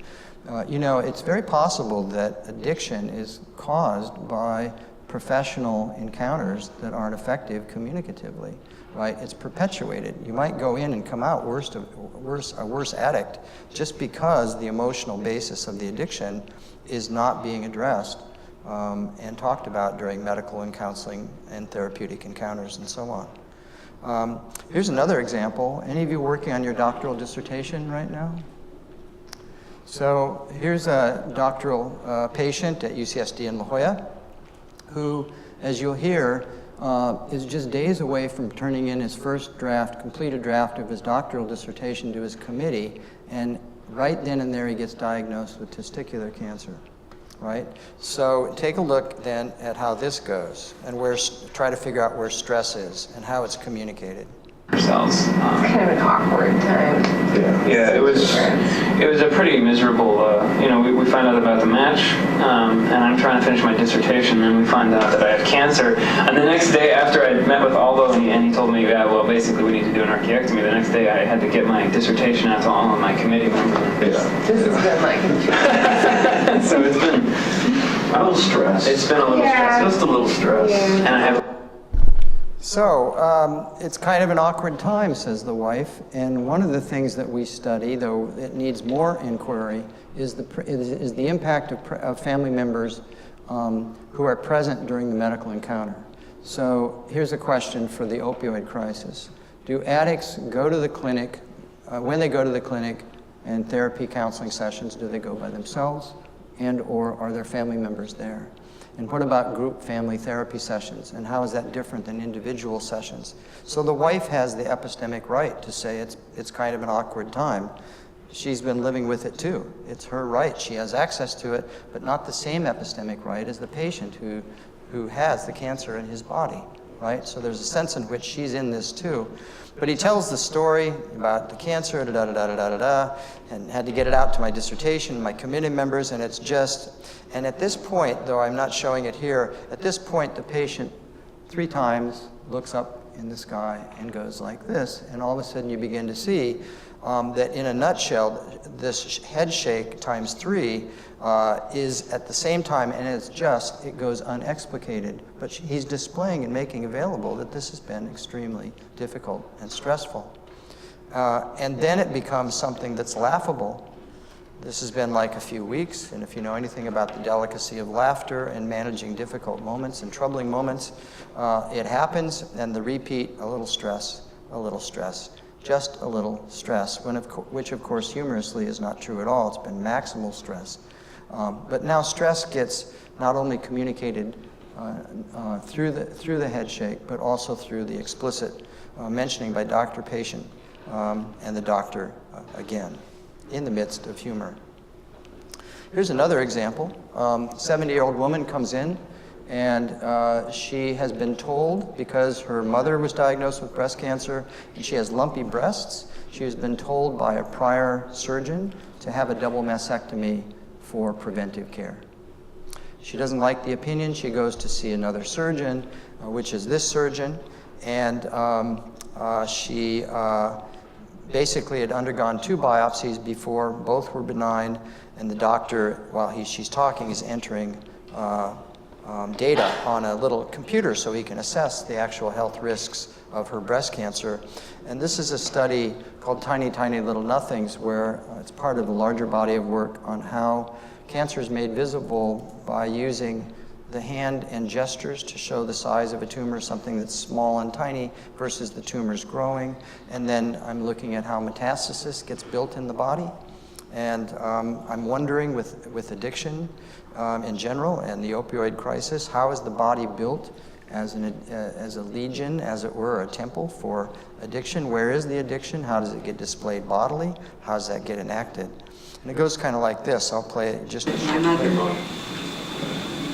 [SPEAKER 2] It's very possible that addiction is caused by professional encounters that aren't effective communicatively, right? It's perpetuated. You might go in and come out a worse addict just because the emotional basis of the addiction is not being addressed and talked about during medical and counseling and therapeutic encounters and so on. Here's another example. Any of you working on your doctoral dissertation right now? So here's a doctoral patient at UCSD in La Jolla who, as you'll hear, is just days away from turning in his first draft, completed draft of his doctoral dissertation to his committee, and right then and there he gets diagnosed with testicular cancer. Right? So take a look then at how this goes and try to figure out where stress is and how it's communicated.
[SPEAKER 4] Ourselves.
[SPEAKER 7] Kind of an awkward time.
[SPEAKER 8] Yeah, it was a pretty miserable, we find out about the match, and I'm trying to finish my dissertation, and we find out that I have cancer. And the next day after I met with Aldo, and he told me, yeah, well, basically we need to do an archaeectomy, the next day I had to get my dissertation out to all of my committee members.
[SPEAKER 7] This has been like
[SPEAKER 8] So it's been
[SPEAKER 9] a little stress.
[SPEAKER 8] It's been a little stress.
[SPEAKER 9] Just a little stress.
[SPEAKER 8] And I have.
[SPEAKER 2] So it's kind of an awkward time, says the wife, and one of the things that we study, though it needs more inquiry, is the impact of family members who are present during the medical encounter. So here's a question for the opioid crisis. Do addicts go to the clinic, when they go to the clinic and therapy counseling sessions, do they go by themselves and or are there family members there? And what about group family therapy sessions? And how is that different than individual sessions? So the wife has the epistemic right to say it's kind of an awkward time. She's been living with it too. It's her right. She has access to it, but not the same epistemic right as the patient who who has the cancer in his body, right? So there's a sense in which she's in this too. But he tells the story about the cancer, and had to get it out to my dissertation, my committee members, and it's just, and at this point, though I'm not showing it here, at this point the patient 3 times looks up in the sky and goes like this, and all of a sudden you begin to see that in a nutshell, this head shake times 3 is at the same time, and it goes unexplicated. But he's displaying and making available that this has been extremely difficult and stressful. And then it becomes something that's laughable. This has been like a few weeks, and if you know anything about the delicacy of laughter and managing difficult moments and troubling moments, it happens, and the repeat, a little stress, just a little stress, which of course humorously is not true at all. It's been maximal stress. But now stress gets not only communicated through the head shake, but also through the explicit mentioning by doctor-patient and the doctor again, in the midst of humor. Here's another example. 70-year-old woman comes in, and she has been told, because her mother was diagnosed with breast cancer and she has lumpy breasts, she has been told by a prior surgeon to have a double mastectomy for preventive care. She doesn't like the opinion. She goes to see another surgeon, which is this surgeon, and she basically had undergone 2 biopsies before. Both were benign, and the doctor, while she's talking, is entering data on a little computer so he can assess the actual health risks of her breast cancer. And this is a study called Tiny, Tiny Little Nothings, where it's part of a larger body of work on how cancer is made visible by using the hand and gestures to show the size of a tumor, something that's small and tiny versus the tumors growing. And then I'm looking at how metastasis gets built in the body. And I'm wondering with addiction in general and the opioid crisis, how is the body built as a legion, as it were, a temple for addiction? Where is the addiction? How does it get displayed bodily? How does that get enacted? And it goes kind of like this. I'll play it just.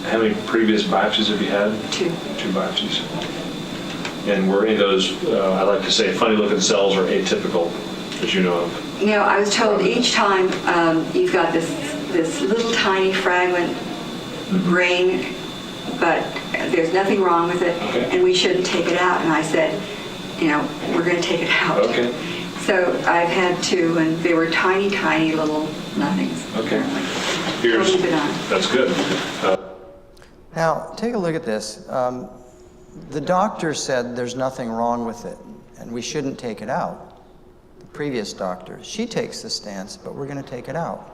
[SPEAKER 9] How many previous biopsies have you had?
[SPEAKER 10] 2.
[SPEAKER 9] 2 biopsies. And were any of those, I like to say, funny-looking cells or atypical, that you know of?
[SPEAKER 10] You know, I was told each time you've got this little tiny fragment brain, but there's nothing wrong with it,
[SPEAKER 9] Okay.
[SPEAKER 10] and we shouldn't take it out. And I said, you know, we're going to take it out.
[SPEAKER 9] Okay.
[SPEAKER 10] So I've had 2, and they were tiny, tiny little nothings.
[SPEAKER 9] Okay. Here's,
[SPEAKER 10] Totally benign.
[SPEAKER 9] that's good.
[SPEAKER 2] Now, take a look at this. The doctor said there's nothing wrong with it, and we shouldn't take it out. The previous doctor, she takes the stance, but we're going to take it out.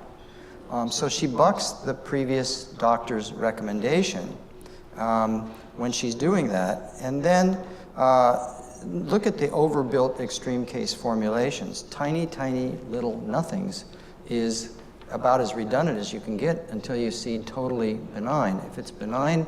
[SPEAKER 2] So she bucks the previous doctor's recommendation when she's doing that. And then look at the overbuilt extreme case formulations. Tiny, tiny little nothings is about as redundant as you can get until you see totally benign. If it's benign,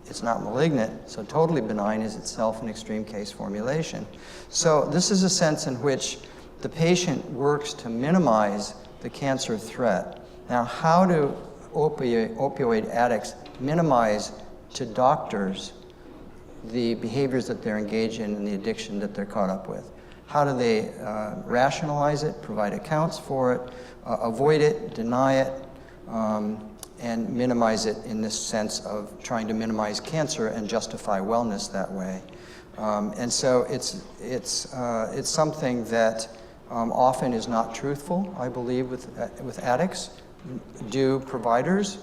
[SPEAKER 2] it's not malignant, so totally benign is itself an extreme case formulation. So this is a sense in which the patient works to minimize the cancer threat. Now, how do opioid addicts minimize to doctors the behaviors that they're engaged in and the addiction that they're caught up with? How do they rationalize it, provide accounts for it, avoid it, deny it, and minimize it in this sense of trying to minimize cancer and justify wellness that way? And so it's something that often is not truthful, I believe, with addicts. Do providers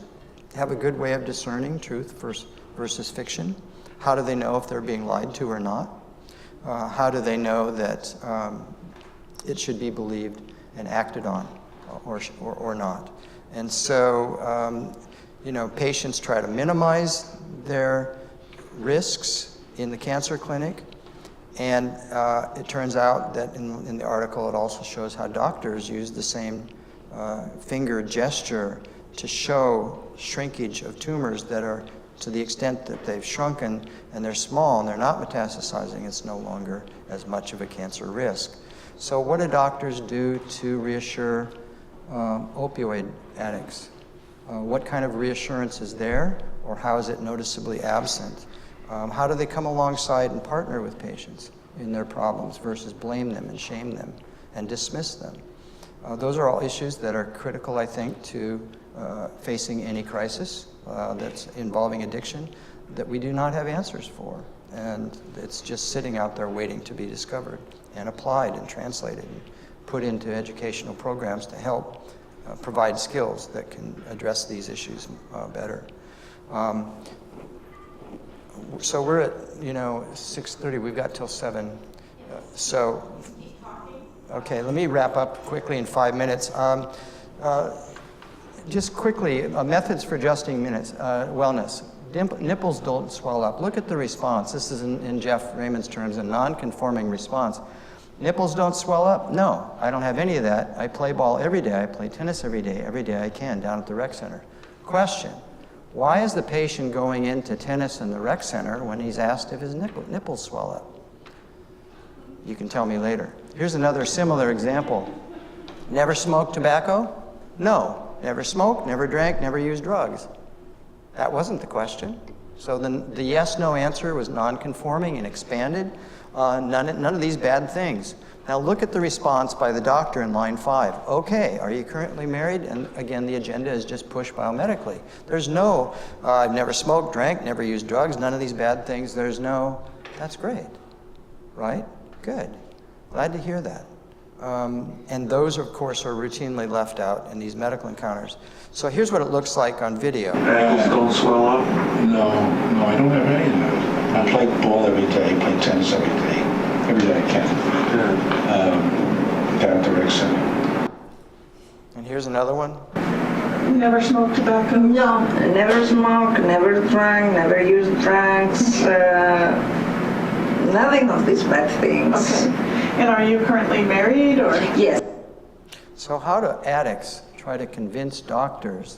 [SPEAKER 2] have a good way of discerning truth versus fiction? How do they know if they're being lied to or not? How do they know that it should be believed and acted on or not? And so, you know, patients try to minimize their risks in the cancer clinic. And it turns out that in the article, it also shows how doctors use the same finger gesture to show shrinkage of tumors that are, to the extent that they've shrunken and they're small and they're not metastasizing, it's no longer as much of a cancer risk. So what do doctors do to reassure opioid addicts? What kind of reassurance is there, or how is it noticeably absent? How do they come alongside and partner with patients in their problems versus blame them and shame them and dismiss them? Those are all issues that are critical, I think, to facing any crisis that's involving addiction that we do not have answers for. And it's just sitting out there waiting to be discovered and applied and translated and put into educational programs to help provide skills that can address these issues better. So we're at, 6:30. We've got till 7. Okay, let me wrap up quickly in 5 minutes. Just quickly, methods for adjusting wellness. Nipples don't swell up. Look at the response. This is in Jeff Raymond's terms, a non-conforming response. Nipples don't swell up? No, I don't have any of that. I play ball every day. I play tennis every day I can down at the rec center. Question, why is the patient going into tennis in the rec center when he's asked if his nipples swell up? You can tell me later. Here's another similar example. Never smoked tobacco? No. Never smoked, never drank, never used drugs. That wasn't the question. So the yes-no answer was non-conforming and expanded. None of these bad things. Now look at the response by the doctor in line 5. Okay, are you currently married? And again, the agenda is just pushed biomedically. There's no, I've never smoked, drank, never used drugs, none of these bad things. There's no, that's great, right? Good. Glad to hear that. And those, of course, are routinely left out in these medical encounters. So here's what it looks like on video.
[SPEAKER 11] Ankles don't swell up? No, I don't have any of that. I play ball every day, play tennis every day I can. Down at the rec center.
[SPEAKER 2] And here's another one.
[SPEAKER 12] Never smoked tobacco? No, never smoked, never drank, never used drugs, nothing of these bad things.
[SPEAKER 6] Okay. And are you currently married, or?
[SPEAKER 12] Yes.
[SPEAKER 2] So how do addicts try to convince doctors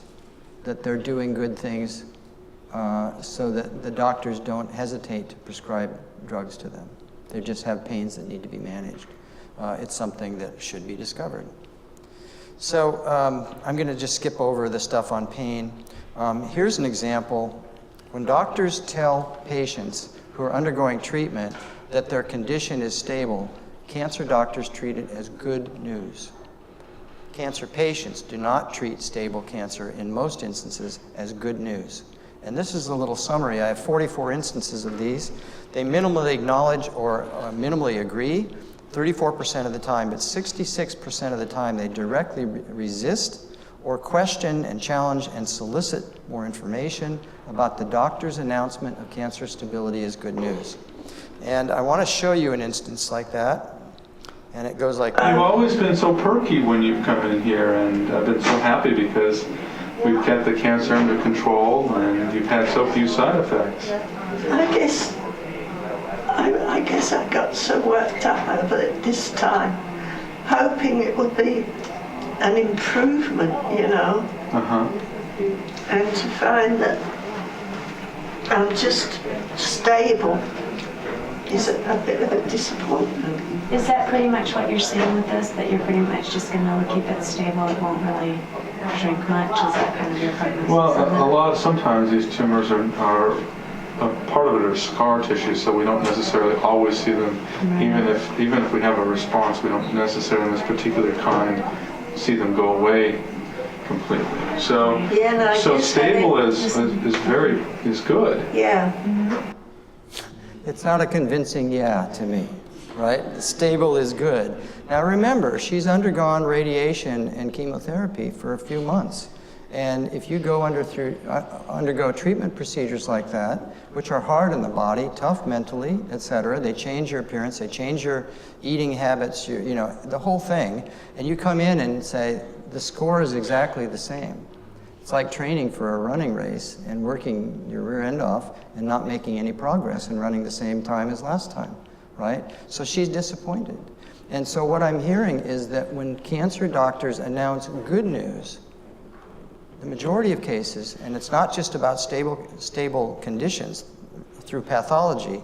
[SPEAKER 2] that they're doing good things so that the doctors don't hesitate to prescribe drugs to them? They just have pains that need to be managed. It's something that should be discovered. So I'm going to just skip over the stuff on pain. Here's an example. When doctors tell patients who are undergoing treatment that their condition is stable, cancer doctors treat it as good news. Cancer patients do not treat stable cancer in most instances as good news. And this is a little summary. I have 44 instances of these. They minimally acknowledge or minimally agree 34% of the time, but 66% of the time they directly resist or question and challenge and solicit more information about the doctor's announcement of cancer stability as good news. And I want to show you an instance like that. And it goes like,
[SPEAKER 13] you've always been so perky when you've come in here, and I've been so happy because we've kept the cancer under control and you've had so few side effects.
[SPEAKER 12] I guess I got so worked up over it this time, hoping it would be an improvement, and to find that I'm just stable is a bit of a disappointment.
[SPEAKER 5] Is that pretty much what you're saying with this, that you're pretty much just going to keep it stable, it won't really shrink much? Is that kind of your prognosis?
[SPEAKER 13] Well, sometimes these tumors are part of it are scar tissue, so we don't necessarily always see them. Right. Even if we have a response, we don't necessarily in this particular kind see them go away completely. So, stable is good.
[SPEAKER 12] Yeah.
[SPEAKER 2] Mm-hmm. It's not a convincing yeah to me, right? Stable is good. Now remember, she's undergone radiation and chemotherapy for a few months. And if you go undergo treatment procedures like that, which are hard on the body, tough mentally, etc., they change your appearance, they change your eating habits, the whole thing, and you come in and say, the score is exactly the same. It's like training for a running race and working your rear end off and not making any progress and running the same time as last time, right? So she's disappointed. And so what I'm hearing is that when cancer doctors announce good news, the majority of cases, and it's not just about stable conditions through pathology,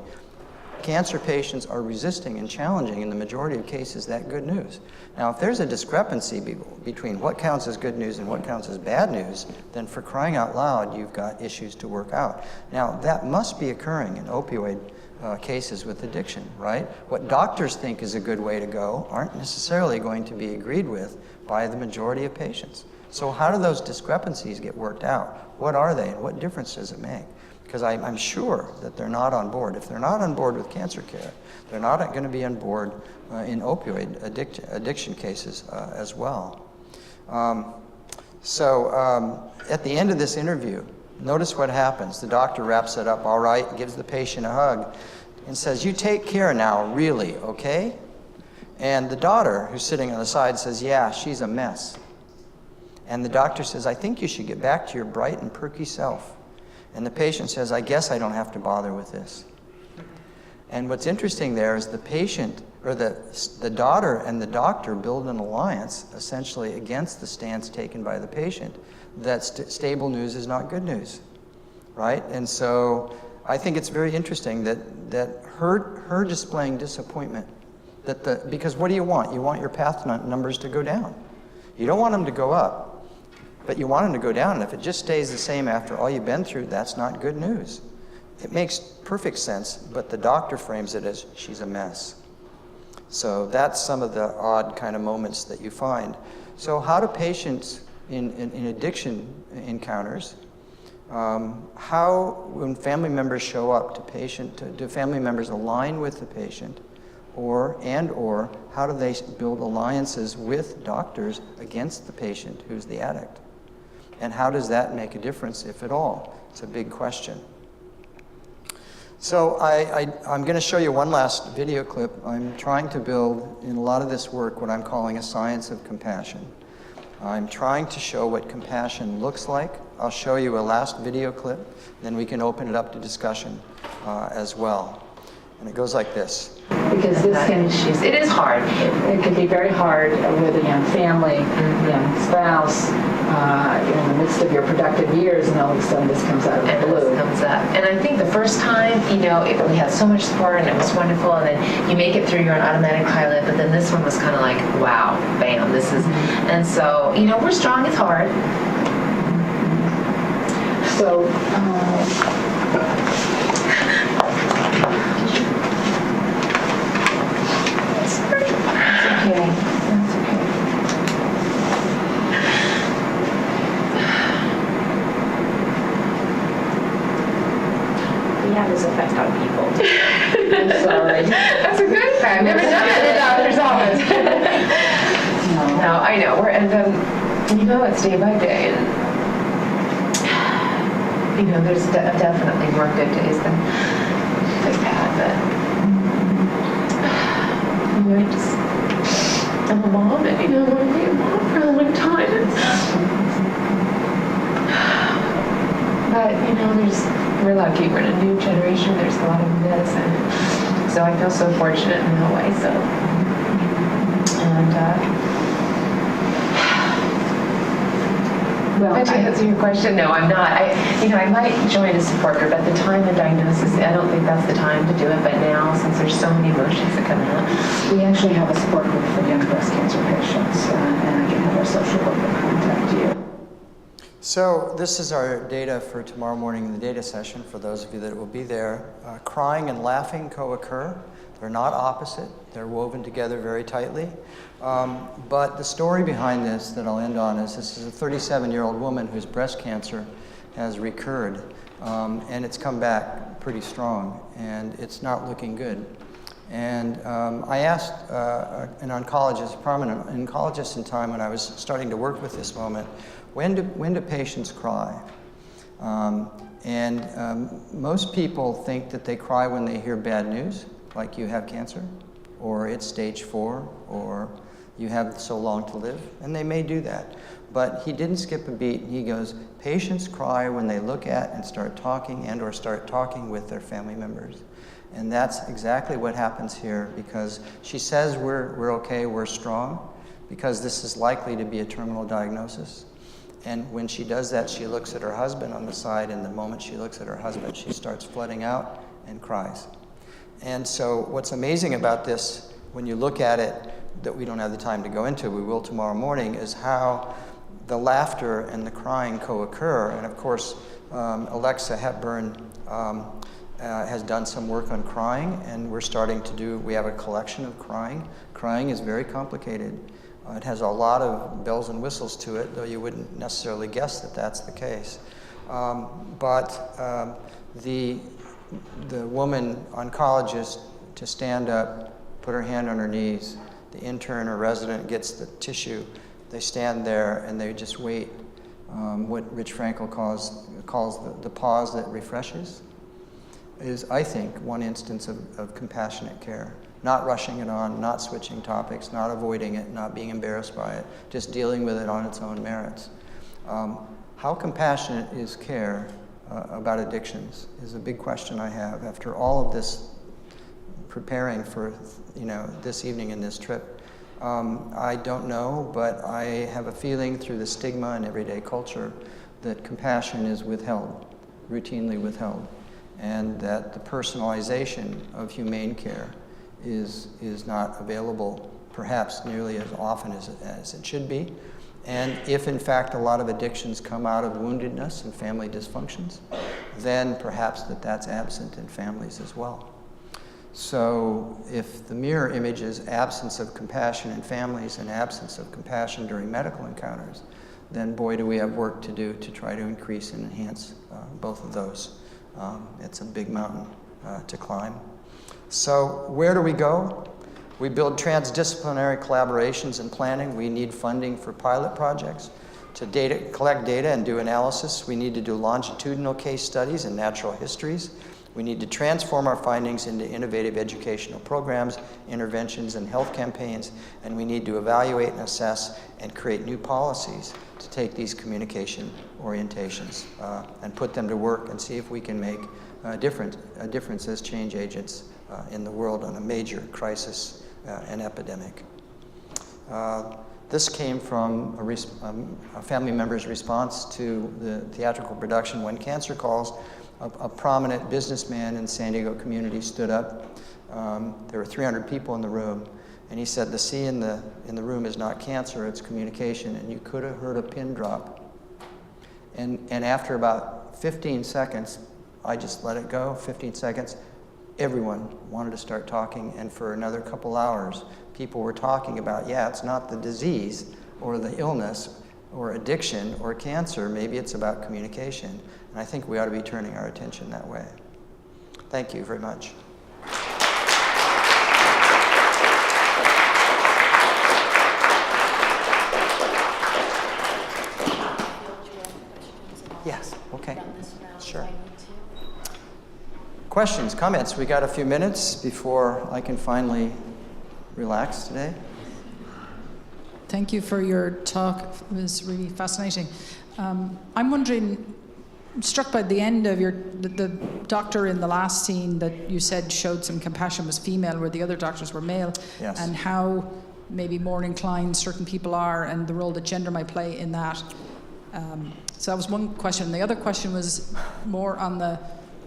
[SPEAKER 2] cancer patients are resisting and challenging, in the majority of cases, that good news. Now, if there's a discrepancy between what counts as good news and what counts as bad news, then for crying out loud, you've got issues to work out. Now, that must be occurring in opioid cases with addiction, right? What doctors think is a good way to go aren't necessarily going to be agreed with by the majority of patients. So how do those discrepancies get worked out? What are they, and what difference does it make? Because I'm sure that they're not on board. If they're not on board with cancer care, they're not going to be on board in opioid addiction cases as well. At the end of this interview, notice what happens. The doctor wraps it up all right, gives the patient a hug, and says, "You take care now, really, okay?" And the daughter, who's sitting on the side, says, "Yeah, she's a mess." And the doctor says, "I think you should get back to your bright and perky self." And the patient says, "I guess I don't have to bother with this." And what's interesting there is the patient, or the daughter and the doctor build an alliance essentially against the stance taken by the patient that stable news is not good news, right? And so I think it's very interesting that her displaying disappointment, because what do you want? You want your path numbers to go down. You don't want them to go up. But you want them to go down, and if it just stays the same after all you've been through, that's not good news. It makes perfect sense, but the doctor frames it as she's a mess. So that's some of the odd kind of moments that you find. So how do patients in addiction encounters, when family members show up do family members align with the patient, or how do they build alliances with doctors against the patient who's the addict? And how does that make a difference, if at all? It's a big question. So I'm going to show you one last video clip. I'm trying to build, in a lot of this work, what I'm calling a science of compassion. I'm trying to show what compassion looks like. I'll show you a last video clip, then we can open it up to discussion as well. And it goes like this.
[SPEAKER 14] Because it is hard. It can be very hard with a young family, young spouse, in the midst of your productive years, and all of a sudden this comes out of the blue.
[SPEAKER 7] This comes up. And I think the first time, it really had so much support and it was wonderful, and then you make it through, you're on automatic pilot, but then this one was kind of like, wow, bam, this is, and so, we're strong, it's hard.
[SPEAKER 14] So, okay. That's okay.
[SPEAKER 7] We have this effect on people.
[SPEAKER 14] I'm sorry.
[SPEAKER 7] That's a good thing. I've never done that in a doctor's office. No, I know. It's day by day, and there's definitely more good days than bad, but I'm a mom, and I want to be a mom for a long time. But we're lucky. We're in a new generation. There's a lot of medicine, so I feel so fortunate in that way. So, but to answer your question, no, I'm not. I might join a support group at the time of diagnosis. I don't think that's the time to do it, but now, since there's so many emotions that come out.
[SPEAKER 14] We actually have a support group for young breast cancer patients, and I can have our social worker contact you.
[SPEAKER 2] So this is our data for tomorrow morning in the data session, for those of you that will be there. Crying and laughing co-occur. They're not opposite. They're woven together very tightly. But the story behind this that I'll end on is this is a 37-year-old woman whose breast cancer has recurred, and it's come back pretty strong, and it's not looking good. And I asked an oncologist, a prominent oncologist in time when I was starting to work with this moment, when do patients cry? Most people think that they cry when they hear bad news, like you have cancer, or it's stage 4, or you have so long to live, and they may do that. But he didn't skip a beat. He goes, patients cry when they look at and start talking and or start talking with their family members. And that's exactly what happens here, because she says we're okay, we're strong, because this is likely to be a terminal diagnosis. And when she does that, she looks at her husband on the side, and the moment she looks at her husband, she starts flooding out and cries. And so what's amazing about this, when you look at it, that we don't have the time to go into, we will tomorrow morning, is how the laughter and the crying co-occur. And of course, Alexa Hepburn has done some work on crying, and we have a collection of crying. Crying is very complicated. It has a lot of bells and whistles to it, though you wouldn't necessarily guess that that's the case. But the woman oncologist to stand up, put her hand on her knees, the intern or resident gets the tissue, they stand there and they just wait. What Rich Frankel calls the pause that refreshes is, I think, one instance of compassionate care. Not rushing it on, not switching topics, not avoiding it, not being embarrassed by it, just dealing with it on its own merits. How compassionate is care about addictions is a big question I have after all of this preparing for this evening and this trip. I don't know, but I have a feeling through the stigma and everyday culture that compassion is withheld, routinely withheld, and that the personalization of humane care is not available perhaps nearly as often as it should be. And if in fact a lot of addictions come out of woundedness and family dysfunctions, then perhaps that's absent in families as well. So if the mirror image is absence of compassion in families and absence of compassion during medical encounters, then boy do we have work to do to try to increase and enhance both of those. It's a big mountain to climb. So where do we go? We build transdisciplinary collaborations and planning. We need funding for pilot projects. To collect data and do analysis, we need to do longitudinal case studies and natural histories. We need to transform our findings into innovative educational programs, interventions, and health campaigns, and we need to evaluate and assess and create new policies to take these communication orientations and put them to work and see if we can make a difference as change agents in the world on a major crisis and epidemic. This came from a family member's response to the theatrical production When Cancer Calls. A prominent businessman in the San Diego community stood up. There were 300 people in the room, and he said, "The C in the room is not cancer, it's communication," and you could have heard a pin drop. And after about 15 seconds, I just let it go, 15 seconds, everyone wanted to start talking, and for another couple hours, people were talking about, yeah, it's not the disease or the illness or addiction or cancer, maybe it's about communication. And I think we ought to be turning our attention that way. Thank you very much. Yes, okay, sure. Questions, comments? We got a few minutes before I can finally relax today.
[SPEAKER 15] Thank you for your talk. It was really fascinating. I'm wondering, struck by the end of the doctor in the last scene that you said showed some compassion was female, where the other doctors were male,
[SPEAKER 2] yes.
[SPEAKER 15] And how maybe more inclined certain people are and the role that gender might play in that. So that was one question. The other question was more on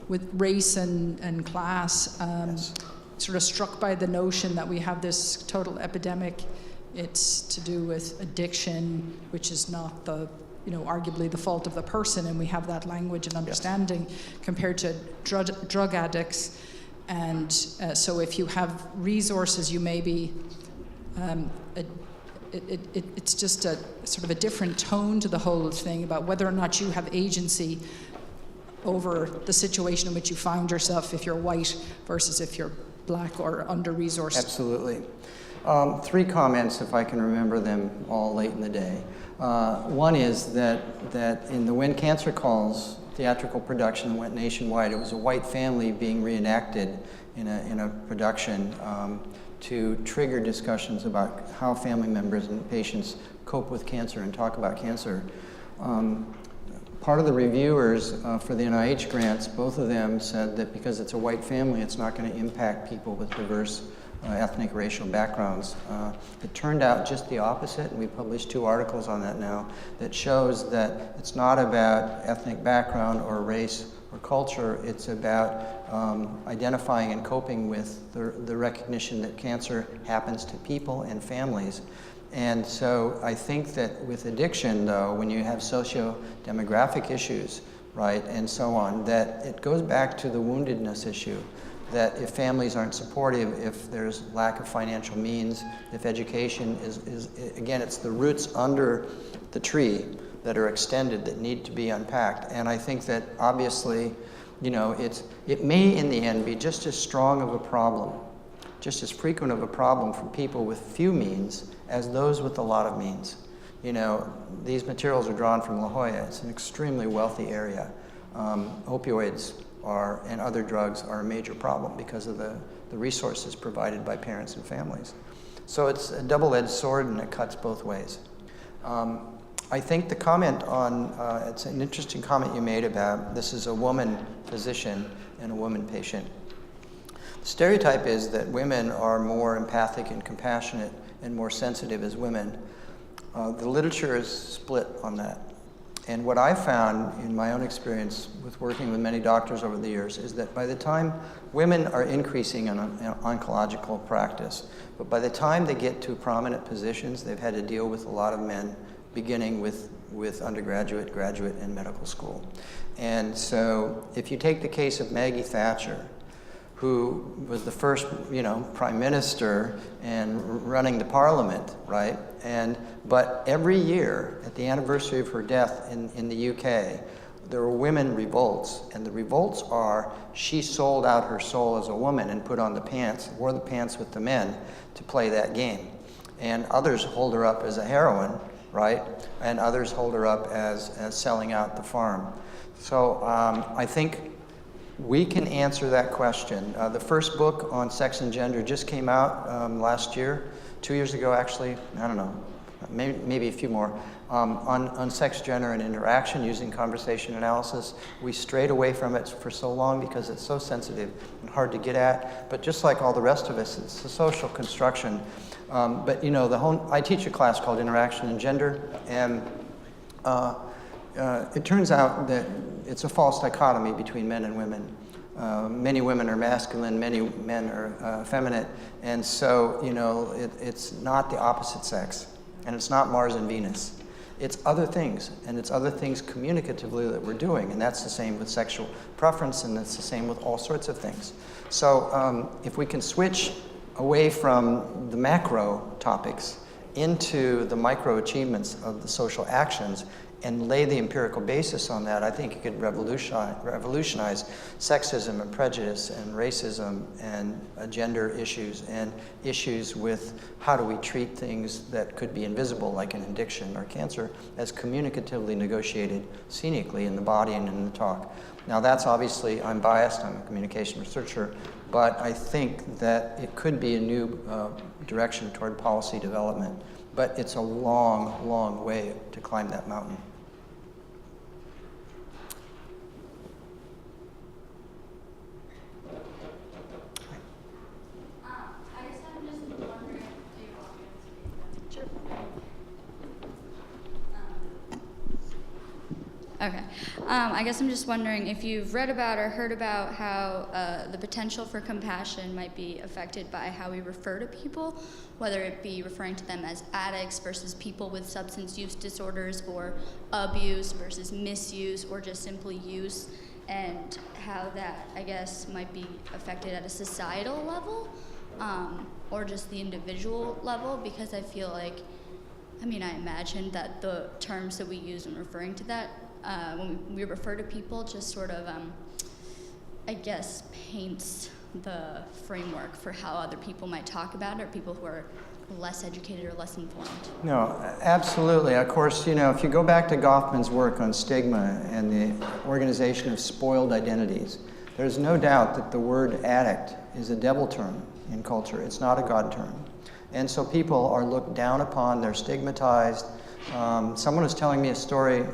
[SPEAKER 15] with race and class,
[SPEAKER 2] yes.
[SPEAKER 15] Sort of struck by the notion that we have this total epidemic. It's to do with addiction, which is not arguably the fault of the person, and we have that language and understanding, yes. Compared to drug addicts. And so if you have resources, you may be, it's just a sort of a different tone to the whole thing about whether or not you have agency over the situation in which you found yourself, if you're white versus if you're black or under-resourced.
[SPEAKER 2] Absolutely. 3 comments, if I can remember them all late in the day. One is that in the When Cancer Calls theatrical production that went nationwide, it was a white family being reenacted in a production to trigger discussions about how family members and patients cope with cancer and talk about cancer. Part of the reviewers for the NIH grants, both of them said that because it's a white family, it's not going to impact people with diverse ethnic, racial backgrounds. It turned out just the opposite, and we published 2 articles on that now, that shows that it's not about ethnic background or race or culture. It's about identifying and coping with the recognition that cancer happens to people and families. And so I think that with addiction, though, when you have socio-demographic issues, right, and so on, that it goes back to the woundedness issue, that if families aren't supportive, if there's lack of financial means, if education is again, it's the roots under the tree that are extended that need to be unpacked. And I think that obviously, you know, it may in the end be just as strong of a problem, just as frequent of a problem for people with few means as those with a lot of means. You know, these materials are drawn from La Jolla. It's an extremely wealthy area. Opioids and other drugs are a major problem because of the resources provided by parents and families. So it's a double-edged sword, and it cuts both ways. I think the comment on, it's an interesting comment you made about this is a woman physician and a woman patient. The stereotype is that women are more empathic and compassionate and more sensitive as women. The literature is split on that. And what I found in my own experience with working with many doctors over the years is that by the time women are increasing in oncological practice, but by the time they get to prominent positions, they've had to deal with a lot of men, beginning with undergraduate, graduate, and medical school. And so if you take the case of Maggie Thatcher, who was the first, you know, prime minister and running the parliament, right? But every year, at the anniversary of her death in the UK, there were women revolts, and the revolts are she sold out her soul as a woman and put on the pants, wore the pants with the men to play that game. And others hold her up as a heroine, right? And others hold her up as selling out the farm. So I think we can answer that question. The first book on sex and gender just came out last year, 2 years ago actually, I don't know, maybe a few more, on sex, gender, and interaction using conversation analysis. We strayed away from it for so long because it's so sensitive and hard to get at, but just like all the rest of us, it's a social construction. But you know, I teach a class called Interaction and Gender, and it turns out that it's a false dichotomy between men and women. Many women are masculine, many men are feminine, and so, you know, it's not the opposite sex, and it's not Mars and Venus. It's other things, and it's other things communicatively that we're doing, and that's the same with sexual preference, and that's the same with all sorts of things. So if we can switch away from the macro topics into the micro achievements of the social actions and lay the empirical basis on that, I think it could revolutionize sexism and prejudice and racism and gender issues and issues with how do we treat things that could be invisible, like an addiction or cancer, as communicatively negotiated scenically in the body and in the talk. Now that's obviously, I'm biased, I'm a communication researcher, but I think that it could be a new direction toward policy development. But it's a long, long way to climb that mountain.
[SPEAKER 16] Okay. I guess I'm just wondering if you've read about or heard about how the potential for compassion might be affected by how we refer to people, whether it be referring to them as addicts versus people with substance use disorders, or abuse versus misuse, or just simply use, and how that, I guess, might be affected at a societal level, or just the individual level, because I feel like, I imagine that the terms that we use when referring to that, when we refer to people, just sort of, I guess, paints the framework for how other people might talk about it, or people who are less educated or less informed.
[SPEAKER 2] No, absolutely. Of course, you know, if you go back to Goffman's work on stigma and the organization of spoiled identities, there's no doubt that the word addict is a devil term in culture. It's not a God term. And so people are looked down upon, they're stigmatized. Someone was telling me a story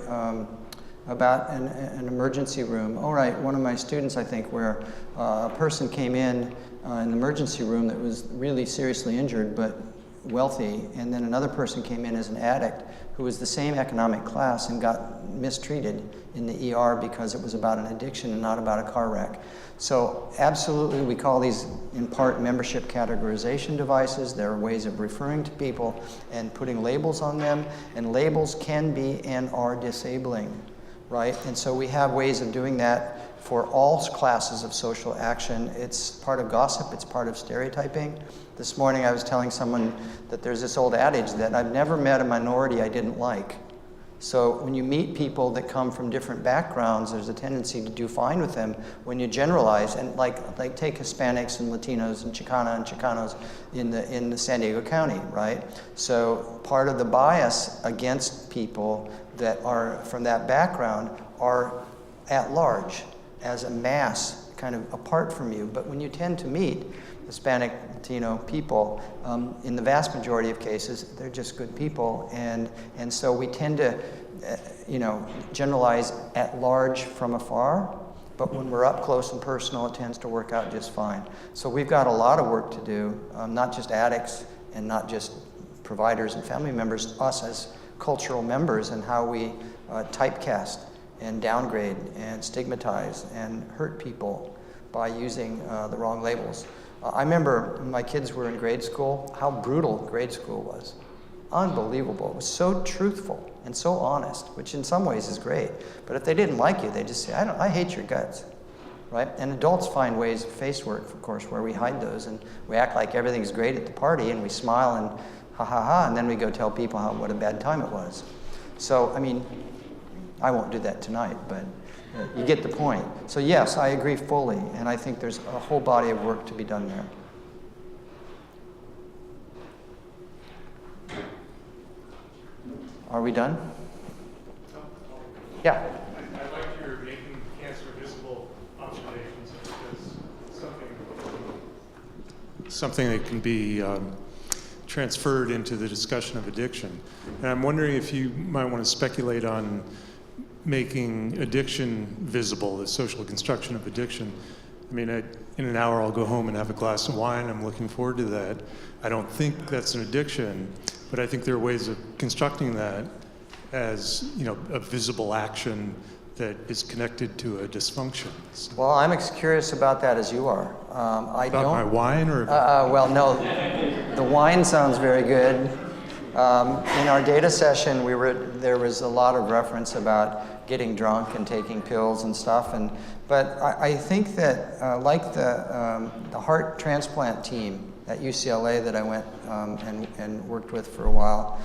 [SPEAKER 2] about an emergency room. Oh, right, one of my students, I think, where a person came in the emergency room that was really seriously injured, but wealthy, and then another person came in as an addict who was the same economic class and got mistreated in the ER because it was about an addiction and not about a car wreck. So absolutely, we call these in part membership categorization devices. There are ways of referring to people and putting labels on them, and labels can be and are disabling, right? And so we have ways of doing that for all classes of social action. It's part of gossip, it's part of stereotyping. This morning I was telling someone that there's this old adage that I've never met a minority I didn't like. So when you meet people that come from different backgrounds, there's a tendency to do fine with them when you generalize, and like take Hispanics and Latinos and Chicanos in the San Diego County, right? So part of the bias against people that are from that background are at large, as a mass, kind of apart from you. But when you tend to meet Hispanic, Latino people, in the vast majority of cases, they're just good people, and so we tend to, generalize at large from afar. But when we're up close and personal, it tends to work out just fine. So we've got a lot of work to do, not just addicts and not just providers and family members, us as cultural members, and how we typecast and downgrade and stigmatize and hurt people by using the wrong labels. I remember when my kids were in grade school, how brutal grade school was. Unbelievable. It was so truthful and so honest, which in some ways is great. But if they didn't like you, they just say, I hate your guts, right? And adults find ways of face work, of course, where we hide those, and we act like everything's great at the party, and we smile and ha ha ha, and then we go tell people what a bad time it was. So, I mean, I won't do that tonight, but you get the point. So yes, I agree fully, and I think there's a whole body of work to be done there. Are we done? Yeah.
[SPEAKER 17] I like your making cancer visible observations, because something that can be transferred into the discussion of addiction. And I'm wondering if you might want to speculate on making addiction visible, the social construction of addiction. I mean, in an hour I'll go home and have a glass of wine. I'm looking forward to that. I don't think that's an addiction, but I think there are ways of constructing that as, a visible action that is connected to a dysfunction. So,
[SPEAKER 2] well, I'm as curious about that as you are.
[SPEAKER 17] About my wine, or?
[SPEAKER 2] Well, no, the wine sounds very good. In our data session, there was a lot of reference about getting drunk and taking pills and stuff, but I think that like the heart transplant team at UCLA that I went and worked with for a while,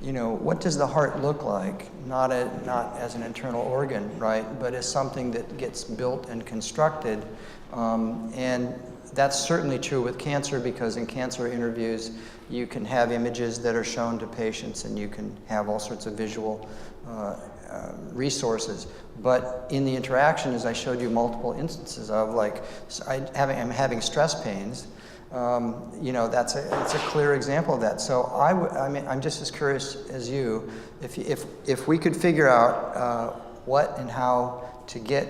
[SPEAKER 2] what does the heart look like? Not as an internal organ, right, but as something that gets built and constructed, and that's certainly true with cancer, because in cancer interviews, you can have images that are shown to patients, and you can have all sorts of visual resources. But in the interaction, as I showed you multiple instances of, like I'm having stress pains, it's a clear example of that. So I'm just as curious as you. If we could figure out what and how to get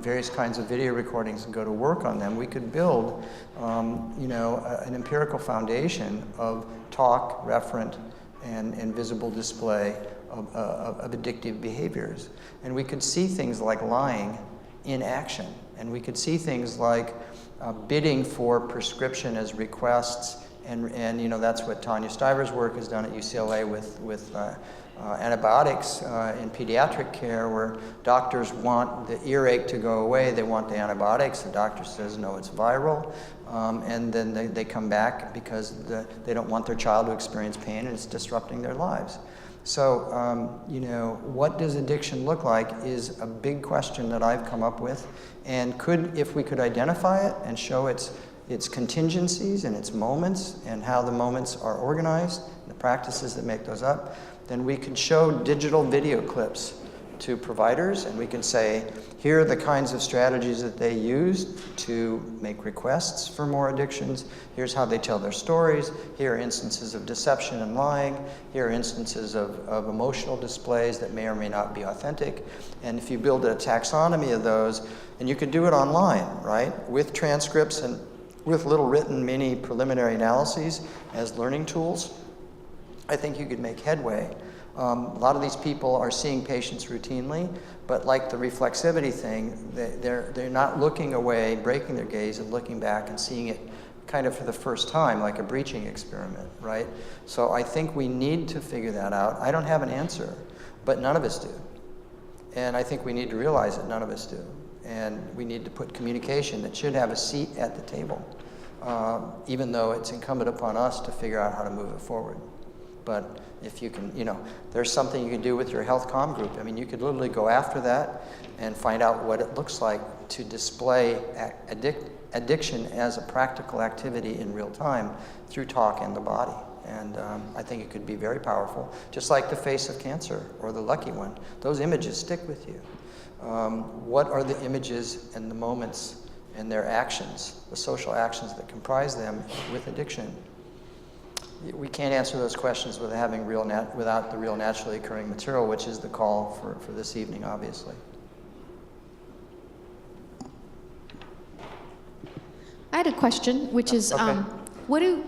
[SPEAKER 2] various kinds of video recordings and go to work on them, we could build, an empirical foundation of talk, referent, and visible display of addictive behaviors. And we could see things like lying in action, and we could see things like bidding for prescription as requests, and that's what Tanya Stiver's work has done at UCLA with antibiotics in pediatric care, where doctors want the earache to go away, they want the antibiotics, the doctor says no, it's viral, and then they come back because they don't want their child to experience pain, and it's disrupting their lives. So, what does addiction look like is a big question that I've come up with, and if we could identify it and show its contingencies and its moments and how the moments are organized, the practices that make those up, then we could show digital video clips to providers, and we can say, here are the kinds of strategies that they use to make requests for more addictions. Here's how they tell their stories. Here are instances of deception and lying. Here are instances of emotional displays that may or may not be authentic. And if you build a taxonomy of those, and you could do it online, right, with transcripts and with little written mini preliminary analyses as learning tools, I think you could make headway. A lot of these people are seeing patients routinely, but like the reflexivity thing, they're not looking away, breaking their gaze and looking back and seeing it kind of for the first time, like a breaching experiment, right? So I think we need to figure that out. I don't have an answer, but none of us do. And I think we need to realize that none of us do. And we need to put communication that should have a seat at the table, even though it's incumbent upon us to figure out how to move it forward. But if you can, there's something you can do with your health comm group. I mean, you could literally go after that and find out what it looks like to display addiction as a practical activity in real time through talk and the body. And I think it could be very powerful, just like the face of cancer or the lucky one. Those images stick with you. What are the images and the moments and their actions, the social actions that comprise them with addiction? We can't answer those questions without the real naturally occurring material, which is the call for this evening, obviously.
[SPEAKER 1] I had a question, which is,
[SPEAKER 2] okay.
[SPEAKER 1] what do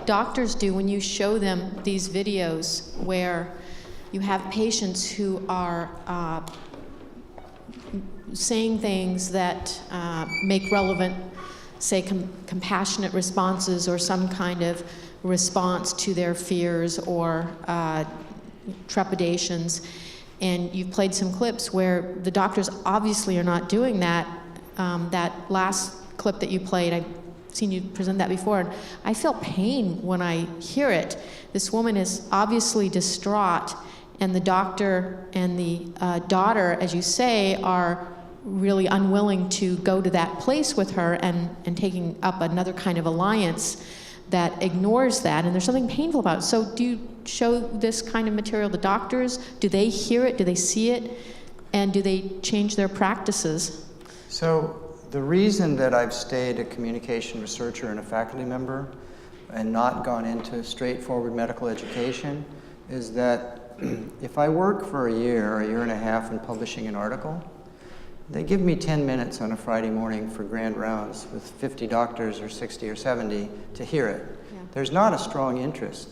[SPEAKER 1] doctors do when you show them these videos where you have patients who are saying things that make relevant, say, compassionate responses or some kind of response to their fears or trepidations, and you've played some clips where the doctors obviously are not doing that. That last clip that you played, I've seen you present that before, and I feel pain when I hear it. This woman is obviously distraught, and the doctor and the daughter, as you say, are really unwilling to go to that place with her and taking up another kind of alliance that ignores that, and there's something painful about it. So do you show this kind of material to doctors? Do they hear it? Do they see it? And do they change their practices?
[SPEAKER 2] So the reason that I've stayed a communication researcher and a faculty member and not gone into straightforward medical education is that if I work for a year and a half in publishing an article, they give me 10 minutes on a Friday morning for grand rounds with 50 doctors or 60 or 70 to hear it. Yeah. There's not a strong interest,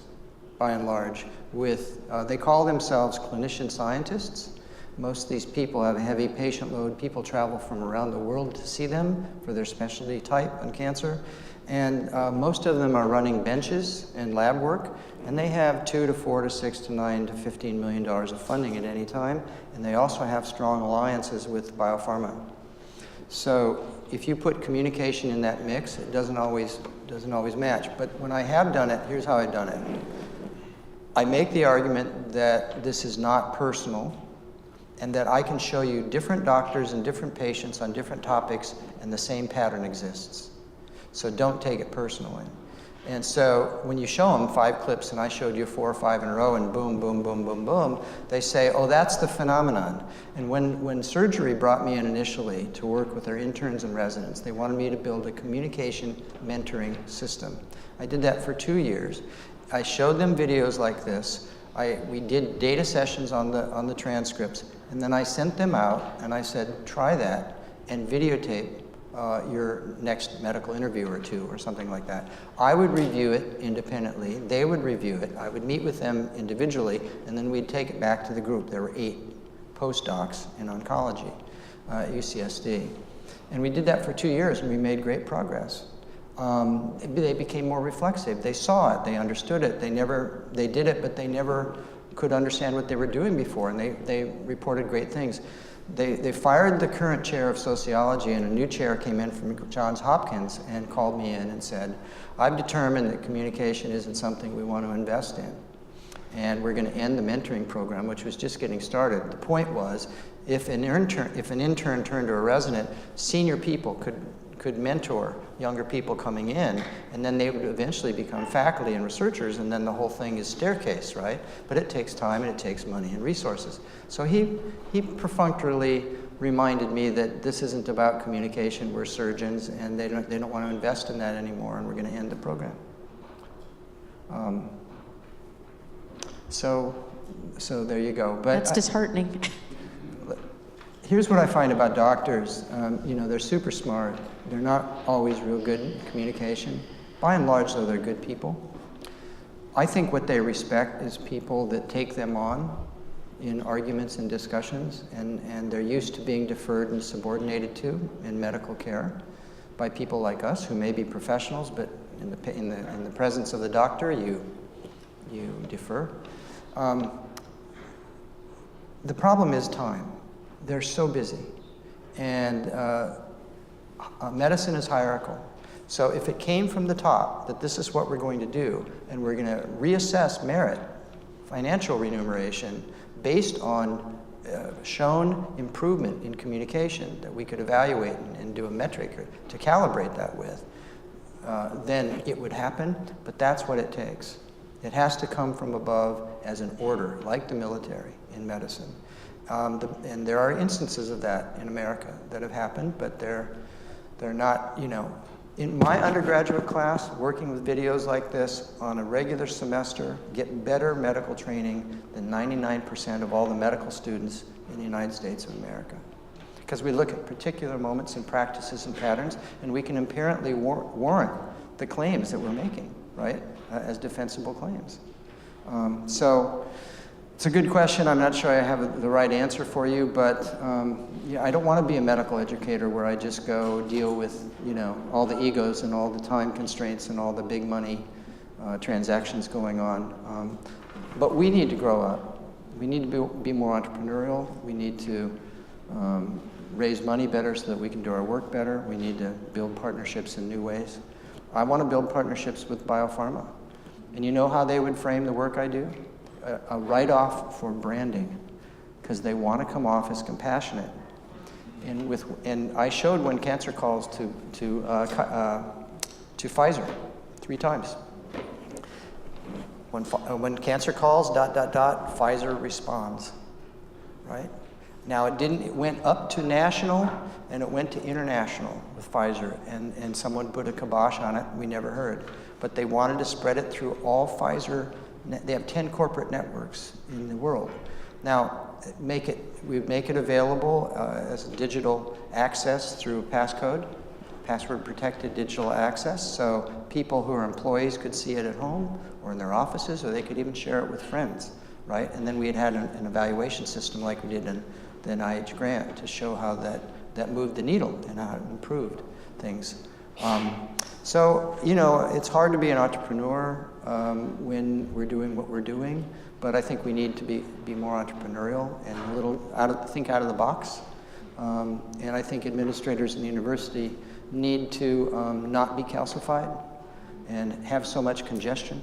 [SPEAKER 2] by and large, with, they call themselves clinician scientists. Most of these people have a heavy patient load. People travel from around the world to see them for their specialty type on cancer. And most of them are running benches and lab work, and they have $2 to $4 to $6 to $9 to $15 million of funding at any time, and they also have strong alliances with biopharma. So if you put communication in that mix, it doesn't always match. But when I have done it, here's how I've done it. I make the argument that this is not personal, and that I can show you different doctors and different patients on different topics, and the same pattern exists. So don't take it personally. And so when you show them 5 clips, and I showed you 4 or 5 in a row, and boom, boom, boom, boom, boom, they say, oh, that's the phenomenon. And when surgery brought me in initially to work with their interns and residents, they wanted me to build a communication mentoring system. I did that for 2 years. I showed them videos like this. We did data sessions on the transcripts, and then I sent them out, and I said, try that, and videotape your next medical interview or 2 or something like that. I would review it independently. They would review it. I would meet with them individually, and then we'd take it back to the group. There were 8 postdocs in oncology at UCSD. And we did that for 2 years, and we made great progress. They became more reflexive. They saw it. They understood it. They did it, but they never could understand what they were doing before, and they reported great things. They fired the current chair of sociology, and a new chair came in from Johns Hopkins and called me in and said, I've determined that communication isn't something we want to invest in, and we're going to end the mentoring program, which was just getting started. The point was, if an intern turned to a resident, senior people could mentor younger people coming in, and then they would eventually become faculty and researchers, and then the whole thing is staircase, right? But it takes time, and it takes money and resources. So he perfunctorily reminded me that this isn't about communication. We're surgeons, and they don't want to invest in that anymore, and we're going to end the program. So there you go. But
[SPEAKER 1] that's disheartening.
[SPEAKER 2] Here's what I find about doctors. They're super smart. They're not always real good in communication. By and large, though, they're good people. I think what they respect is people that take them on in arguments and discussions, and they're used to being deferred and subordinated to in medical care by people like us who may be professionals, but in the presence of the doctor, you defer. The problem is time. They're so busy, and medicine is hierarchical. So if it came from the top that this is what we're going to do, and we're going to reassess merit, financial remuneration, based on shown improvement in communication that we could evaluate and do a metric to calibrate that with, then it would happen, but that's what it takes. It has to come from above as an order, like the military in medicine. And there are instances of that in America that have happened, but they're not, In my undergraduate class, working with videos like this on a regular semester, get better medical training than 99% of all the medical students in the United States of America. Because we look at particular moments and practices and patterns, and we can apparently warrant the claims that we're making, right, as defensible claims. So it's a good question. I'm not sure I have the right answer for you, but I don't want to be a medical educator where I just go deal with, all the egos and all the time constraints and all the big money transactions going on. But we need to grow up. We need to be more entrepreneurial. We need to raise money better so that we can do our work better. We need to build partnerships in new ways. I want to build partnerships with biopharma. And you know how they would frame the work I do? A write-off for branding, because they want to come off as compassionate. And I showed when cancer calls to Pfizer 3 times. When cancer calls, ... Pfizer responds, right? Now it went up to national and it went to international with Pfizer, and someone put a kibosh on it. We never heard, but they wanted to spread it through all Pfizer. They have 10 corporate networks in the world. Now, we make it available as digital access through passcode, password-protected digital access, so people who are employees could see it at home or in their offices, or they could even share it with friends, right? And then we had an evaluation system like we did in the NIH grant to show how that moved the needle and how it improved things. So, it's hard to be an entrepreneur when we're doing what we're doing, but I think we need to be more entrepreneurial and think out of the box. And I think administrators in the university need to not be calcified and have so much congestion,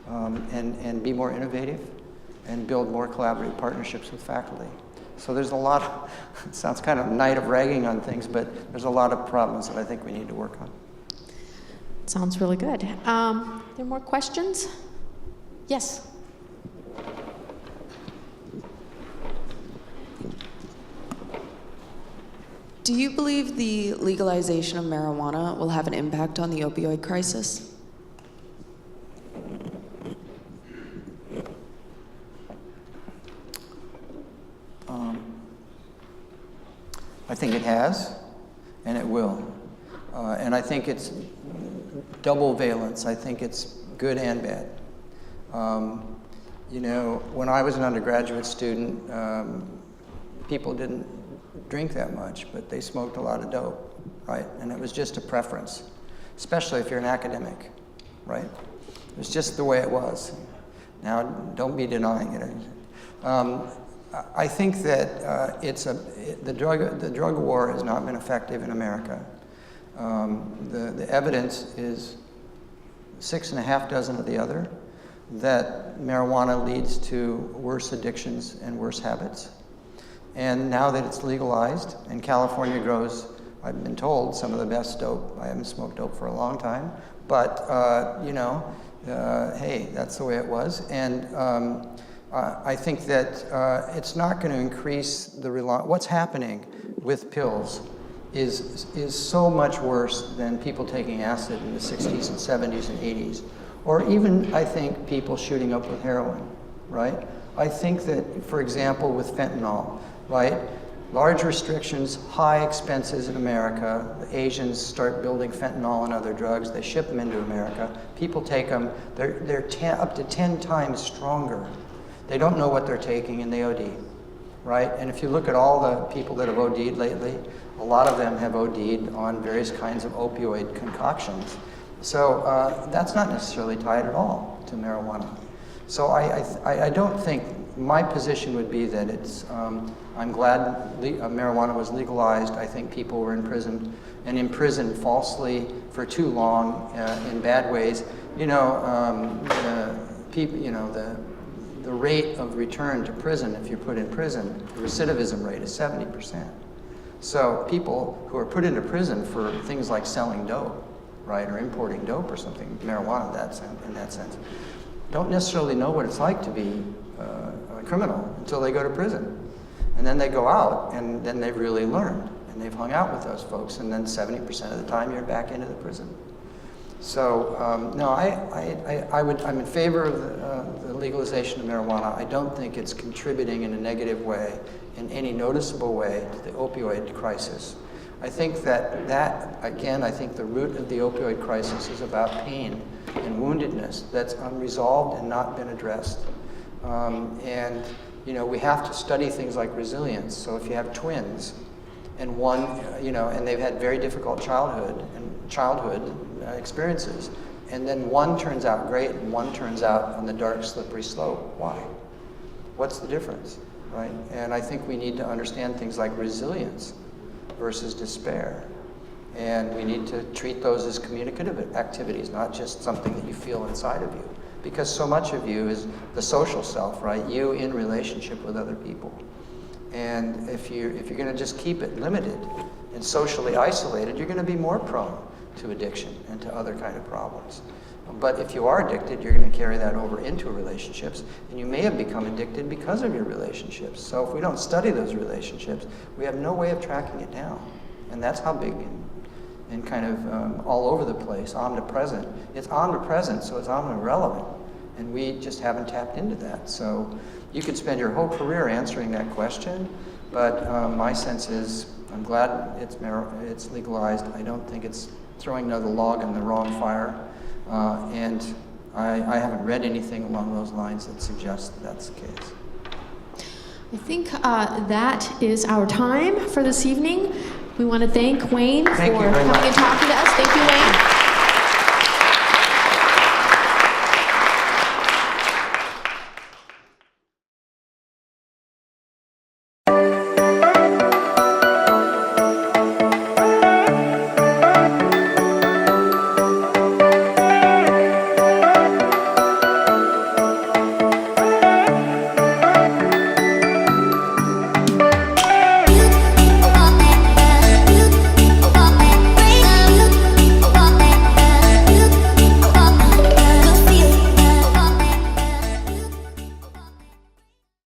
[SPEAKER 2] and be more innovative and build more collaborative partnerships with faculty. So there's a lot, it sounds kind of night of ragging on things, but there's a lot of problems that I think we need to work on.
[SPEAKER 1] Sounds really good. There more questions? Yes.
[SPEAKER 18] Do you believe the legalization of marijuana will have an impact on the opioid crisis?
[SPEAKER 2] I think it has, and it will. And I think it's double valence. I think it's good and bad. When I was an undergraduate student, people didn't drink that much, but they smoked a lot of dope, right? And it was just a preference, especially if you're an academic, right? It was just the way it was. Now, don't be denying it. I think that the drug war has not been effective in America. The evidence is 6.5 dozen of the other, that marijuana leads to worse addictions and worse habits. And now that it's legalized, and California grows, I've been told, some of the best dope. I haven't smoked dope for a long time, but hey, that's the way it was. And I think that it's not going to increase the reliance. What's happening with pills is so much worse than people taking acid in the 60s and 70s and 80s, or even, I think, people shooting up with heroin, right? I think that, for example, with fentanyl, right, Large restrictions, high expenses in America. The Asians start building fentanyl and other drugs. They ship them into America. People take them. They're up to 10 times stronger. They don't know what they're taking and they OD, right? And if you look at all the people that have OD'd lately, a lot of them have OD'd on various kinds of opioid concoctions. So that's not necessarily tied at all to marijuana. So I don't think, my position would be that it's, I'm glad marijuana was legalized. I think people were imprisoned and imprisoned falsely for too long in bad ways. You know, the rate of return to prison, if you're put in prison, the recidivism rate is 70%. So people who are put into prison for things like selling dope, right, or importing dope or something, marijuana in that sense, don't necessarily know what it's like to be a criminal until they go to prison. And then they go out, and then they've really learned, and they've hung out with those folks, and then 70% of the time you're back into the prison. So, no, I'm in favor of the legalization of marijuana. I don't think it's contributing in a negative way, in any noticeable way, to the opioid crisis. I think that again, I think the root of the opioid crisis is about pain and woundedness that's unresolved and not been addressed. And, you know, we have to study things like resilience. So if you have twins, and one, you know, and they've had very difficult childhood experiences, and then one turns out great and one turns out on the dark, slippery slope. Why? What's the difference, right? And I think we need to understand things like resilience versus despair. And we need to treat those as communicative activities, not just something that you feel inside of you. Because so much of you is the social self, right? You in relationship with other people. And if you're going to just keep it limited and socially isolated, you're going to be more prone to addiction and to other kind of problems. But if you are addicted, you're going to carry that over into relationships, and you may have become addicted because of your relationships. So if we don't study those relationships, we have no way of tracking it down. And that's how big and kind of all over the place, omnipresent. It's omnipresent, so it's omnirelevant, and we just haven't tapped into that. So you could spend your whole career answering that question, but my sense is I'm glad it's legalized. I don't think it's throwing another log in the wrong fire, and I haven't read anything along those lines that suggests that that's the case.
[SPEAKER 1] I think that is our time for this evening. We want to thank Wayne for coming and talking to us. Thank you, Wayne.